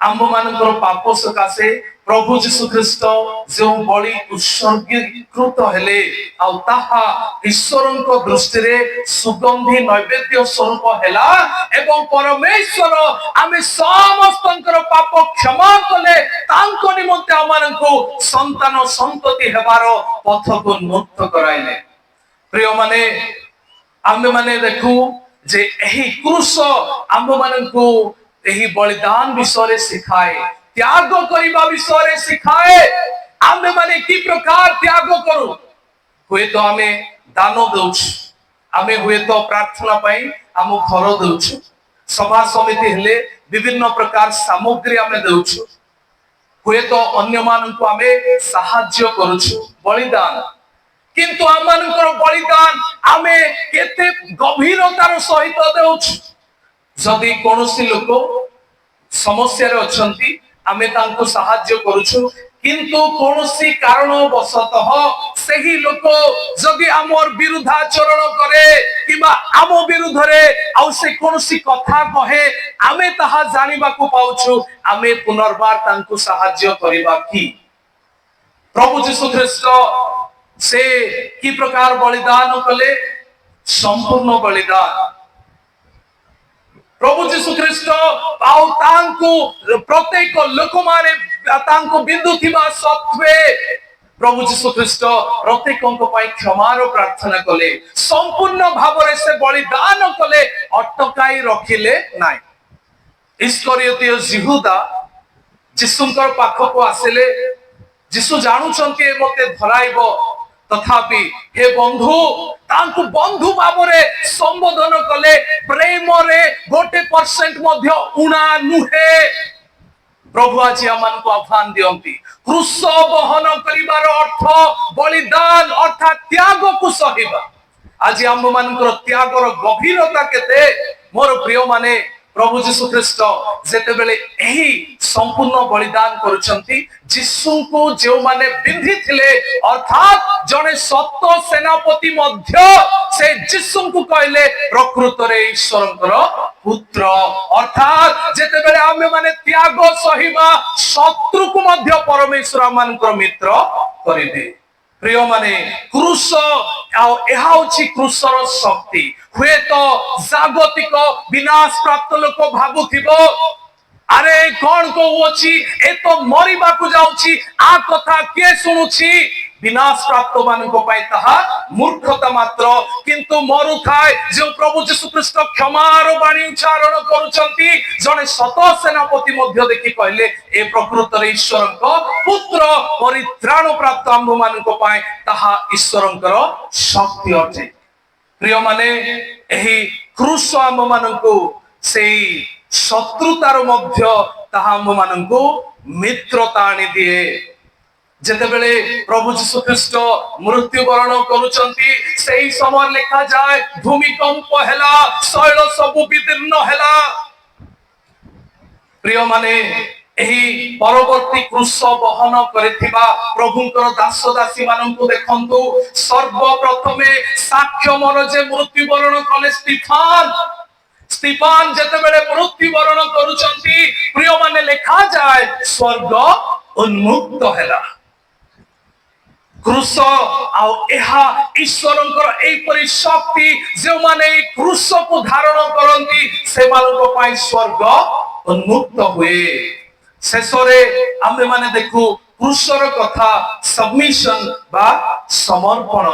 Speaker 1: ଆମ୍ଭମାନଙ୍କର ପାପ ସକାଶେ ପ୍ରଭୁ ଯୀଶୁ ଖ୍ରୀଷ୍ଟ ଯେଉଁ ବଳି ଉତ୍ସର୍ଗୀକୃତ ହେଲେ ଆଉ ତାହା ଈଶ୍ୱରଙ୍କ ଦୃଷ୍ଟିରେ ସୁଗନ୍ଧି ନୈବେଦ୍ୟ ସ୍ୱରୂପ ହେଲା ଏବଂ ପରମେଶ୍ୱର ଆମେ ସମସ୍ତଙ୍କର ପାପ କ୍ଷମା କଲେ ତାଙ୍କ ନିମନ୍ତେ ଆମମାନଙ୍କୁ ସନ୍ତାନ ସନ୍ତତି ହେବାର ପଥକୁ ଉନ୍ମୁକ୍ତ କରାଇଲେ। ପ୍ରିୟମାନେ, ଆମ୍ଭେମାନେ ଦେଖୁ ଯେ ଏହି କ୍ରୁଶ ଆମ୍ଭମାନଙ୍କୁ ଏହି ବଳିଦାନ ବିଷୟରେ ଶିଖାଏ, ତ୍ୟାଗ କରିବା ବିଷୟରେ ଶିଖାଏ। ଆମ୍ଭେମାନେ କି ପ୍ରକାର ତ୍ୟାଗ କରୁ? ହୁଏତ ଆମେ ଦାନ ଦେଉଛୁ, ଆମେ ହୁଏତ ପ୍ରାର୍ଥନା ପାଇଁ ଆମ ଘର ଦେଉଛୁ, ସଭା ସମିତି ହେଲେ ବିଭିନ୍ନ ପ୍ରକାର ସାମଗ୍ରୀ ଆମେ ଦେଉଛୁ, ହୁଏତ ଅନ୍ୟମାନଙ୍କୁ ଆମେ ସାହାଯ୍ୟ କରୁଛୁ, ବଳିଦାନ। କିନ୍ତୁ ଆମମାନଙ୍କର ବଳିଦାନ ଆମେ କେତେ ଗଭୀରତାର ସହିତ ଦେଉଛୁ? ଯଦି କୌଣସି ଲୋକ ସମସ୍ୟାରେ ଅଛନ୍ତି ଆମେ ତାଙ୍କୁ ସାହାଯ୍ୟ କରୁଛୁ, କିନ୍ତୁ କୌଣସି କାରଣବଶତଃ ସେହି ଲୋକ ଯଦି ଆମର ବିରୁଦ୍ଧାଚରଣ କରେ କିମ୍ବା ଆମ ବିରୁଦ୍ଧରେ ଆଉ ସେ କୌଣସି କଥା କହେ, ଆମେ ତାହା ଜାଣିବାକୁ ପାଉଛୁ, ଆମେ ପୁନର୍ବାର ତାଙ୍କୁ ସାହାଯ୍ୟ କରିବା କି? ପ୍ରଭୁ ଯୀଶୁ ଖ୍ରୀଷ୍ଟ ସେ କି ପ୍ରକାର ବଳିଦାନ କଲେ? ସମ୍ପୂର୍ଣ୍ଣ ବଳିଦାନ। ପ୍ରଭୁ ଯୀଶୁ ଖ୍ରୀଷ୍ଟ ଆଉ ତାଙ୍କୁ ପ୍ରତ୍ୟେକ ଲୋକମାନେ ତାଙ୍କୁ ବିନ୍ଦୁଥିବା ସତ୍ତ୍ୱେ ପ୍ରଭୁ ଯୀଶୁ ଖ୍ରୀଷ୍ଟ ପ୍ରତ୍ୟେକଙ୍କ ପାଇଁ କ୍ଷମାର ପ୍ରାର୍ଥନା କଲେ, ସମ୍ପୂର୍ଣ୍ଣ ଭାବରେ ସେ ବଳିଦାନ କଲେ, ଅଟକାଇ ରଖିଲେ ନାହିଁ। ଇସ୍କରିୟତୀୟ ଯିହୁଦା ଯୀଶୁଙ୍କର ପାଖକୁ ଆସିଲେ। ଯୀଶୁ ଜାଣୁଛନ୍ତି ଏ ମୋତେ ଧରାଇବ, ତଥାପି ହେ ବନ୍ଧୁ ତାଙ୍କୁ ବନ୍ଧୁ ଭାବରେ ସମ୍ବୋଧନ କଲେ। ପ୍ରେମରେ 1% ମଧ୍ୟ ଉଣା ନୁହେଁ। ପ୍ରଭୁ ଆଜି ଆମମାନଙ୍କୁ ଆହ୍ୱାନ ଦିଅନ୍ତି, କ୍ରୁଶ ବହନ କରିବାର ଅର୍ଥ ବଳିଦାନ ଅର୍ଥାତ ତ୍ୟାଗକୁ ସହିବା। ଆଜି ଆମମାନଙ୍କର ତ୍ୟାଗର ଗଭୀରତା କେତେ? ମୋର ପ୍ରିୟମାନେ, ପ୍ରଭୁ ଯୀଶୁ ଖ୍ରୀଷ୍ଟ ଯେତେବେଳେ ଏହି ସମ୍ପୂର୍ଣ୍ଣ ବଳିଦାନ କରୁଛନ୍ତି, ଯୀଶୁଙ୍କୁ ଯେଉଁମାନେ ବିନ୍ଧିଥିଲେ ଅର୍ଥାତ ଜଣେ ସତ ସେନାପତି ମଧ୍ୟ ସେ ଯୀଶୁଙ୍କୁ କହିଲେ ପ୍ରକୃତରେ ଈଶ୍ୱରଙ୍କର ପୁତ୍ର। ଅର୍ଥାତ ଯେତେବେଳେ ଆମେମାନେ ତ୍ୟାଗ ସହିବା, ଶତ୍ରୁକୁ ମଧ୍ୟ ପରମେଶ୍ୱର ଆମମାନଙ୍କର ମିତ୍ର କରିବେ। ପ୍ରିୟମାନେ, କ୍ରୁଶ ଆଉ ଏହା ହେଉଛି କ୍ରୁଶର ଶକ୍ତି। ହୁଏତ ଜାଗତିକ ବିନାଶ ପ୍ରାପ୍ତ ଲୋକ ଭାବୁଥିବ, ଆରେ କଣ କହୁଅଛି, ଏ ତ ମରିବାକୁ ଯାଉଛି, ଆ କଥା କିଏ ଶୁଣୁଛି? ବିନାଶ ପ୍ରାପ୍ତ ମାନଙ୍କ ପାଇଁ ତାହା ମୂର୍ଖତା ମାତ୍ର। କିନ୍ତୁ ମରୁଥାଏ ଯେଉଁ ପ୍ରଭୁ ଯୀଶୁ ଖ୍ରୀଷ୍ଟ କ୍ଷମାର ବାଣୀ ଉଚ୍ଚାରଣ କରୁଛନ୍ତି, ଜଣେ ସତ ସେନାପତି ମଧ୍ୟ ଦେଖି କହିଲେ ଏ ପ୍ରକୃତରେ ଈଶ୍ୱରଙ୍କ ପୁତ୍ର, ପରିତ୍ରାଣ ପ୍ରାପ୍ତ ଆମ୍ଭ ମାନଙ୍କ ପାଇଁ ତାହା ଈଶ୍ୱରଙ୍କର ଶକ୍ତି ଅଟେ। ପ୍ରିୟମାନେ, ଏହି କ୍ରୁଶ ଆମ୍ଭ ମାନଙ୍କୁ ସେଇ ଶତ୍ରୁତାର ମଧ୍ୟ ତାହା ଆମ୍ଭ ମାନଙ୍କୁ ମିତ୍ରତା ଆଣିଦିଏ। ଯେତେବେଳେ ପ୍ରଭୁ ଯୀଶୁ ଖ୍ରୀଷ୍ଟ ମୃତ୍ୟୁବରଣ କରୁଛନ୍ତି, ସେହି ସମୟରେ ଲେଖାଯାଏ ଭୂମିକମ୍ପ ହେଲା, ଶୈଳ ସବୁ ବିଦୀର୍ଣ୍ଣ ହେଲା। ପ୍ରିୟମାନେ, ଏହି ପରବର୍ତ୍ତୀ କ୍ରୁଶ ବହନ କରିଥିବା ପ୍ରଭୁଙ୍କର ଦାସ ଦାସୀ ମାନଙ୍କୁ ଦେଖନ୍ତୁ। ସର୍ବପ୍ରଥମେ ସାକ୍ଷ୍ୟମର ଯେ ମୃତ୍ୟୁବରଣ କଲେ ସ୍ତିଫାନ ଯେତେବେଳେ ମୃତ୍ୟୁବରଣ କରୁଛନ୍ତି, ପ୍ରିୟମାନେ ଲେଖା ଯାଏ ସ୍ୱର୍ଗ ଉନ୍ମୁକ୍ତ ହେଲା। କ୍ରୁଶ ଆଉ ଏହା ଈଶ୍ୱରଙ୍କର ଏଇପରି ଶକ୍ତି, ଯେଉଁମାନେ ଏହି କ୍ରୁଶକୁ ଧାରଣ କରନ୍ତି ସେମାନଙ୍କ ପାଇଁ ସ୍ୱର୍ଗ ଉନ୍ମୁକ୍ତ ହୁଏ। ଶେଷରେ ଆମେ ମାନେ ଦେଖୁ କ୍ରୁଶର କଥା, ସବମିଶନ ବା ସମର୍ପଣ।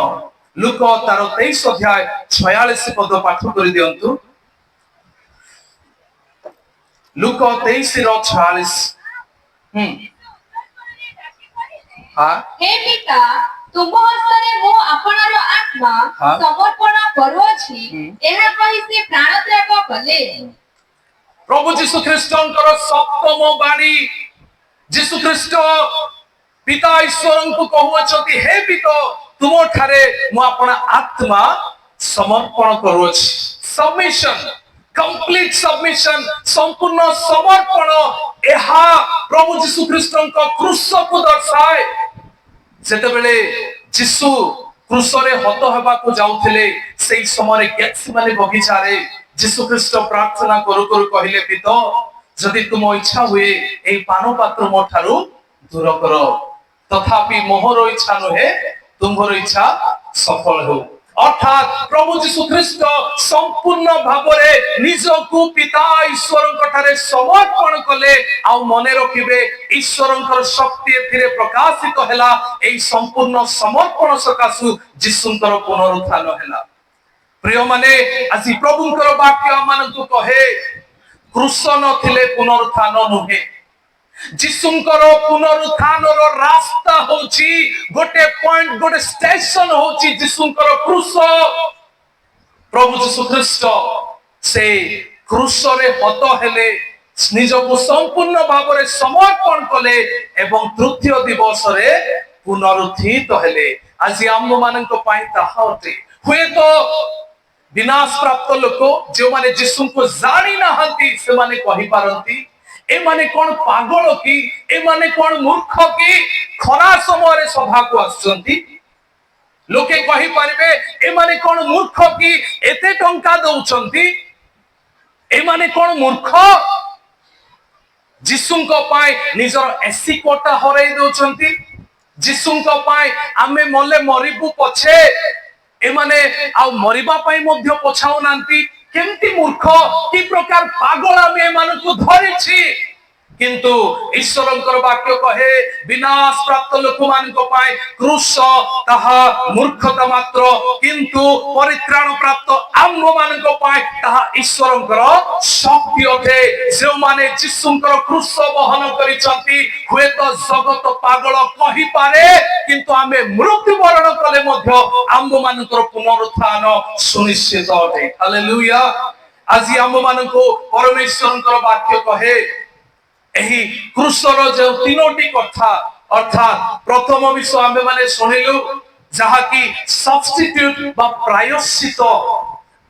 Speaker 1: ଲୁକ ତାର 23 ଅଧ୍ୟାୟ 46 ପଦ ପାଠ କରି ଦିଅନ୍ତୁ। ଲୁକ 23:46।
Speaker 2: हे पिता, तुम हस्ତରେ ମୁଁ ଆପଣାର ଆତ୍ମା ସମର୍ପଣ କରୁଅଛି। ଏହା କହି ସେ ପ୍ରାଣ ତ୍ୟାଗ କଲେ।
Speaker 1: ପ୍ରଭୁ ଯୀଶୁ ଖ୍ରୀଷ୍ଟଙ୍କର ସପ୍ତମ ବାଣୀ, ଯୀଶୁ ଖ୍ରୀଷ୍ଟ ପିତା ଈଶ୍ୱରଙ୍କୁ କହୁଅଛନ୍ତି, ହେ ପିତା, ତୁମଠାରେ ମୁଁ ଆପଣା ଆତ୍ମା ସମର୍ପଣ କରୁଅଛି। ସବମିଶନ, କମ୍ପ୍ଲିଟ ସବମିଶନ, ସମ୍ପୂର୍ଣ୍ଣ ସମର୍ପଣ, ଏହା ପ୍ରଭୁ ଯୀଶୁ ଖ୍ରୀଷ୍ଟଙ୍କ କ୍ରୁଶକୁ ଦର୍ଶାଏ। ଯେତେବେଳେ ଯୀଶୁ କ୍ରୁଶରେ ହତ ହେବାକୁ ଯାଉଥିଲେ, ସେଇ ସମୟରେ ଗେଥସେମାନି ବଗିଚାରେ ଯୀଶୁ ଖ୍ରୀଷ୍ଟ ପ୍ରାର୍ଥନା କରୁ କରୁ କହିଲେ, ପିତା, ଯଦି ତୁମ ଇଚ୍ଛା ହୁଏ ଏହି ପାନ ପାତ୍ର ମୋ ଠାରୁ ଦୂର କର, ତଥାପି ମୋର ଇଚ୍ଛା ନୁହେଁ, ତୁମର ଇଚ୍ଛା ସଫଳ ହେଉ। ଅର୍ଥାତ୍ ପ୍ରଭୁ ଯୀଶୁ ଖ୍ରୀଷ୍ଟ ସମ୍ପୂର୍ଣ୍ଣ ଭାବରେ ନିଜକୁ ପିତା ଈଶ୍ୱରଙ୍କ ଠାରେ ସମର୍ପଣ କଲେ। ଆଉ ମନେ ରଖିବେ, ଈଶ୍ୱରଙ୍କର ଶକ୍ତି ଏଥିରେ ପ୍ରକାଶିତ ହେଲା। ଏହି ସମ୍ପୂର୍ଣ୍ଣ ସମର୍ପଣ ସକାଶୁ ଯୀଶୁଙ୍କର ପୁନରୁତ୍ଥାନ ହେଲା। ପ୍ରିୟମାନେ, ଆଜି ପ୍ରଭୁଙ୍କର ବାକ୍ୟ ଆମମାନଙ୍କୁ କହେ, କ୍ରୁଶ ନଥିଲେ ପୁନରୁତ୍ଥାନ ନୁହେଁ। ଯୀଶୁଙ୍କର ପୁନରୁତ୍ଥାନର ରାସ୍ତା ହଉଛି ଗୋଟେ ପଏଣ୍ଟ, ଗୋଟେ ଷ୍ଟେସନ ହଉଛି ଯୀଶୁଙ୍କର କ୍ରୁଶ। ପ୍ରଭୁ ଯୀଶୁ ଖ୍ରୀଷ୍ଟ ସେ କ୍ରୁଶରେ ହତ ହେଲେ, ନିଜକୁ ସମ୍ପୂର୍ଣ୍ଣ ଭାବରେ ସମର୍ପଣ କଲେ ଏବଂ ତୃତୀୟ ଦିବସରେ ପୁନରୁତ୍ଥିତ ହେଲେ। ଆଜି ଆମମାନଙ୍କ ପାଇଁ ତାହା ଅଟେ। ହୁଏତ ବିନାଶ ପ୍ରାପ୍ତ ଲୋକ ଯେଉଁମାନେ ଯୀଶୁଙ୍କୁ ଜାଣି ନାହାନ୍ତି, ସେମାନେ କହିପାରନ୍ତି, ଏମାନେ କଣ ପାଗଳ କି, ଏମାନେ କଣ ମୂର୍ଖ କି, ଖରା ସମୟରେ ସଭାକୁ ଆସୁଛନ୍ତି। ଲୋକେ କହିପାରିବେ, ଏମାନେ କଣ ମୂର୍ଖ କି, ଏତେ ଟଙ୍କା ଦଉଛନ୍ତି, ଏମାନେ କଣ ମୂର୍ଖ, ଯୀଶୁଙ୍କ ପାଇଁ ନିଜର ଏସି କୋଟା ହରାଇ ଦଉଛନ୍ତି, ଯୀଶୁଙ୍କ ପାଇଁ ଆମେ ମଲେ ମରିବୁ ପଛେ, ଏମାନେ ଆଉ ମରିବା ପାଇଁ ମଧ୍ୟ ପଛାଉନାହାନ୍ତି। କେମିତି ମୂର୍ଖ, କି ପ୍ରକାର ପାଗଳ ଆମେ ଏମାନଙ୍କୁ ଧରିଛି। କିନ୍ତୁ ଈଶ୍ୱରଙ୍କର ବାକ୍ୟ କହେ, ବିନାଶ ପ୍ରାପ୍ତ ଲୋକମାନଙ୍କ ପାଇଁ କ୍ରୁଶ ତାହା ମୂର୍ଖତା ମାତ୍ର, କିନ୍ତୁ ପରିତ୍ରାଣ ପ୍ରାପ୍ତ ଆମ୍ଭମାନଙ୍କ ପାଇଁ ତାହା ଈଶ୍ୱରଙ୍କର ଶକ୍ତି ଅଟେ। ଯେଉଁମାନେ ଯୀଶୁଙ୍କର କ୍ରୁଶ ବହନ କରିଛନ୍ତି, ହୁଏତ ଜଗତ ପାଗଳ କହିପାରେ, କିନ୍ତୁ ଆମେ ମୃତ୍ୟୁବରଣ କଲେ ମଧ୍ୟ ଆମ୍ଭମାନଙ୍କର ପୁନରୁତ୍ଥାନ ସୁନିଶ୍ଚିତ ଅଟେ। ହାଲେଲୁୟା। ଆଜି ଆମ୍ଭମାନଙ୍କୁ ପରମେଶ୍ୱରଙ୍କର ବାକ୍ୟ କହେ, ଏହି କ୍ରୁଶର ଯେଉଁ ତିନୋଟି କଥା, ଅର୍ଥାତ୍ ପ୍ରଥମ ବିଷୟ ଆମେ ମାନେ ଶୁଣିଲୁ, ଯାହାକି ସବଷ୍ଟିଟ୍ୟୁଟ ବା ପ୍ରାୟଶ୍ଚିତ,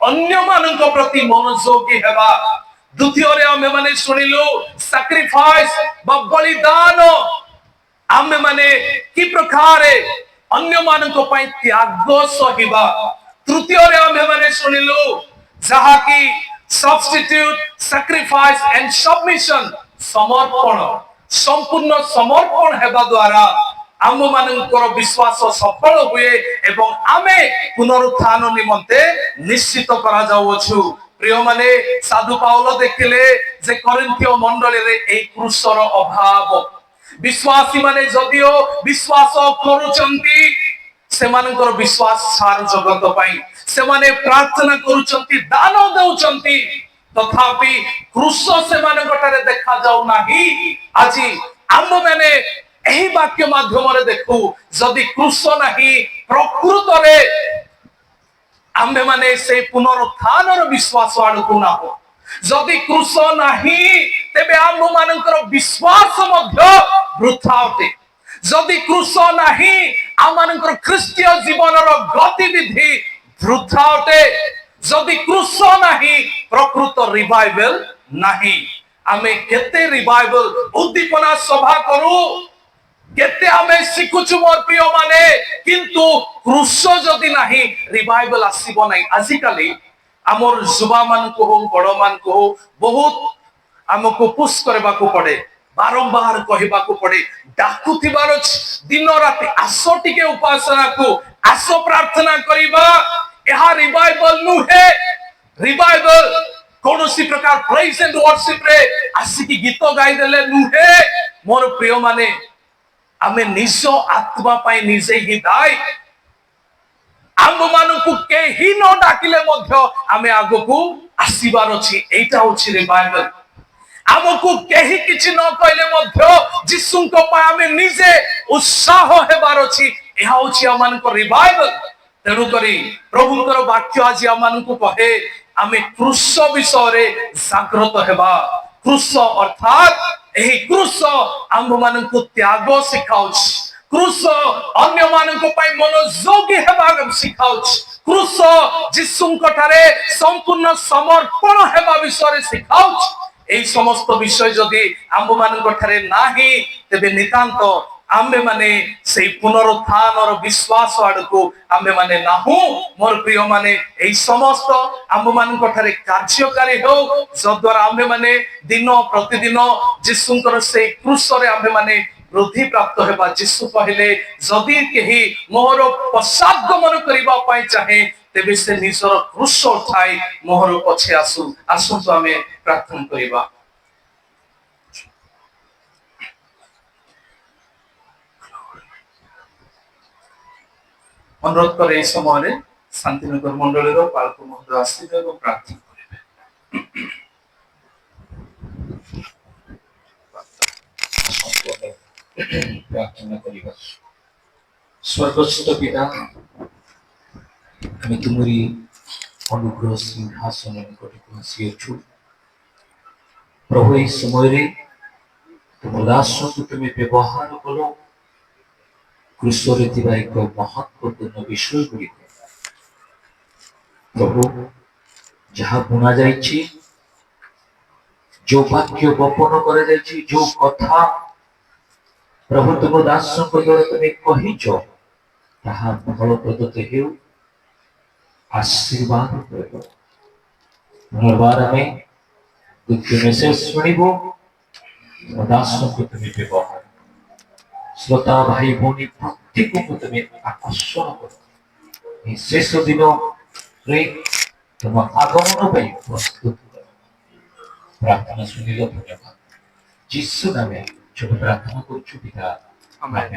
Speaker 1: ଅନ୍ୟମାନଙ୍କ ପ୍ରତି ମନୋଯୋଗୀ ହେବା। ଦ୍ୱିତୀୟରେ ଆମେ ମାନେ ଶୁଣିଲୁ ସାକ୍ରିଫାଇସ ବା ବଳିଦାନ, ଆମେ ମାନେ କି ପ୍ରକାର ଅନ୍ୟମାନଙ୍କ ପାଇଁ ତ୍ୟାଗ ସହିବା। ତୃତୀୟରେ ଆମେ ମାନେ ଶୁଣିଲୁ ଯାହାକି ସବଷ୍ଟିଟ୍ୟୁଟ, ସାକ୍ରିଫାଇସ ଏଣ୍ଡ ସବମିଶନ, ସମର୍ପଣ, ସମ୍ପୂର୍ଣ୍ଣ ସମର୍ପଣ ହେବା ଦ୍ୱାରା ଆମମାନଙ୍କର ବିଶ୍ୱାସ ସଫଳ ହୁଏ ଏବଂ ଆମେ ପୁନରୁତ୍ଥାନ ନିମନ୍ତେ ନିଶ୍ଚିତ କରାଯାଉଅଛୁ। ପ୍ରିୟମାନେ, ସାଧୁ ପାଉଲ ଦେଖିଲେ ଯେ କରିନ୍ଥୀୟ ମଣ୍ଡଳୀରେ ଏହି କ୍ରୁଶର ଅଭାବ। ବିଶ୍ୱାସୀ ମାନେ ଯଦିଓ ବିଶ୍ୱାସ କରୁଛନ୍ତି, ସେମାନଙ୍କର ବିଶ୍ୱାସ ସାର ଜଗତ ପାଇଁ, ସେମାନେ ପ୍ରାର୍ଥନା କରୁଛନ୍ତି, ଦାନ ଦେଉଛନ୍ତି, ତଥାପି କ୍ରୁଶ ସେମାନଙ୍କ ଠାରେ ଦେଖାଯାଉ ନାହିଁ। ଆଜି ଆମମାନେ ଏହି ବାକ୍ୟ ମାଧ୍ୟମରେ ଦେଖୁ, ଯଦି କ୍ରୁଶ ନାହିଁ, ପ୍ରକୃତରେ ଆମ୍ଭେମାନେ ସେ ପୁନରୁତ୍ଥାନର ବିଶ୍ୱାସ ଆଡ଼କୁ ନାହୁଁ। ଯଦି କ୍ରୁଶ ନାହିଁ, ତେବେ ଆମ୍ଭମାନଙ୍କର ବିଶ୍ୱାସ ମଧ୍ୟ ବୃଥା ଅଟେ। ଯଦି କ୍ରୁଶ ନାହିଁ, ଆମମାନଙ୍କର ଖ୍ରୀଷ୍ଟୀୟ ଜୀବନର ଗତିବିଧି ବୃଥା ଅଟେ। ଯଦି କ୍ରୁଶ ନାହିଁ, ପ୍ରକୃତ ରିଭାଇଭେଲ ନାହିଁ। ଆମେ କେତେ ରିଭାଇଭେଲ ଉଦ୍ଦୀପନା ସଭା କରୁ, କେତେ ଆମେ ଶିଖୁଛୁ ମୋର ପ୍ରିୟ ମାନେ, କିନ୍ତୁ କ୍ରୁଶ ଯଦି ନାହିଁ ରିଭାଇଭେଲ ଆସିବ ନାହିଁ। ଆଜିକାଲି आमर युवा मान को हो बड़ मान को हो बहुत आमको पुश करबा को पड़े बारंबार कहबा को पड़े डाकुथिबार दिन राति आस टिके उपासना को आस प्रार्थना करिबा यह रिवाइवल नुहे रिवाइवल कौनसी प्रकार प्रेज एंड वर्शिप रे आसिकी गीत गाई देले नुहे मोर प्रिय माने आमे निज आत्मा पाई निजे ही दाय आम मानकु केही न डाकिले मध्य आमे आगो को आसीबार अछि एटा होछि रिवाइवल आमको केही किछि न कहले मध्य जिसुको पा आमे निजे उत्साह हेबार अछि एहा होछि आमानको रिवाइवल तेणु करी प्रभुଙ୍କର वाक्य आज आमानको कहे आमे क्रूस विषय रे जागृत हेबा क्रूस अर्थात एही क्रूस आम माननको त्याग सिखाउछ क्रूस अन्य माननको पई मनोयोगी हेबा सिखाउछ क्रूस जिसुଙ୍କ ठारे संपूर्ण समर्पण हेबा विषय रे सिखाउछ এই সমস্ত বিষয় যদি আম্ভ মানଙ୍କ ঠারে नाही তেবে নিতান্ত आम्बे माने से पुनरुत्थानर विश्वास आड़को आम्बे माने नाहु मोर प्रिय माने एई समस्त आम्बे मानक ठारे कार्यकारी हो जद्वारा आम्बे माने दिन प्रतिदिन जिसुंकर से क्रूस रे आम्बे माने वृद्धि प्राप्त हेबा जिसु कहले जदि केही मोहर पश्चादगमन करिबा पाई चाहे तेबे से निजर क्रूस उठाई मोहर पछे आसु आसु तो आमे प्रार्थना करिबा अनुरोध करे এই সময়ে শান্তিনগর মণ্ডলীর পালক মহোদয় আসিবে এবং প্রার্থনা করিবে
Speaker 3: प्रार्थना करिबा स्वर्गस्थ पिता আমি तुम्हारी अनुग्रह सिंहासन निकटକୁ ଆସିଅଛୁ प्रभु এই ସମୟରେ तुम दासଙ୍କୁ तुमे ବ୍ୟବହାର କଲ क्रूसरे ଥିବା ଏକ महत्वपूर्ण विषय गुड़िक प्रभु जहाँ बुना जाइछि जो वाक्य गोपन कर जाइछि जो कथा प्रभु तुम दासଙ୍କ द्वारा तुमे कहिଛ ताहा फलप्रद हेउ आशीर्वाद करिबो पुनर्बार हमें दुःख मेसेज सुनिबो दासଙ୍କୁ तुमे व्यवहार श्रोता भाई भौनी प्रत्येक को तुम्हें आकर्षण करो शेष दिन तुम आगमन प्रस्तुत करो प्रार्थना सुनिल धन्यवाद जीसु नामे छोट प्रार्थना करूछु पिता आमेन।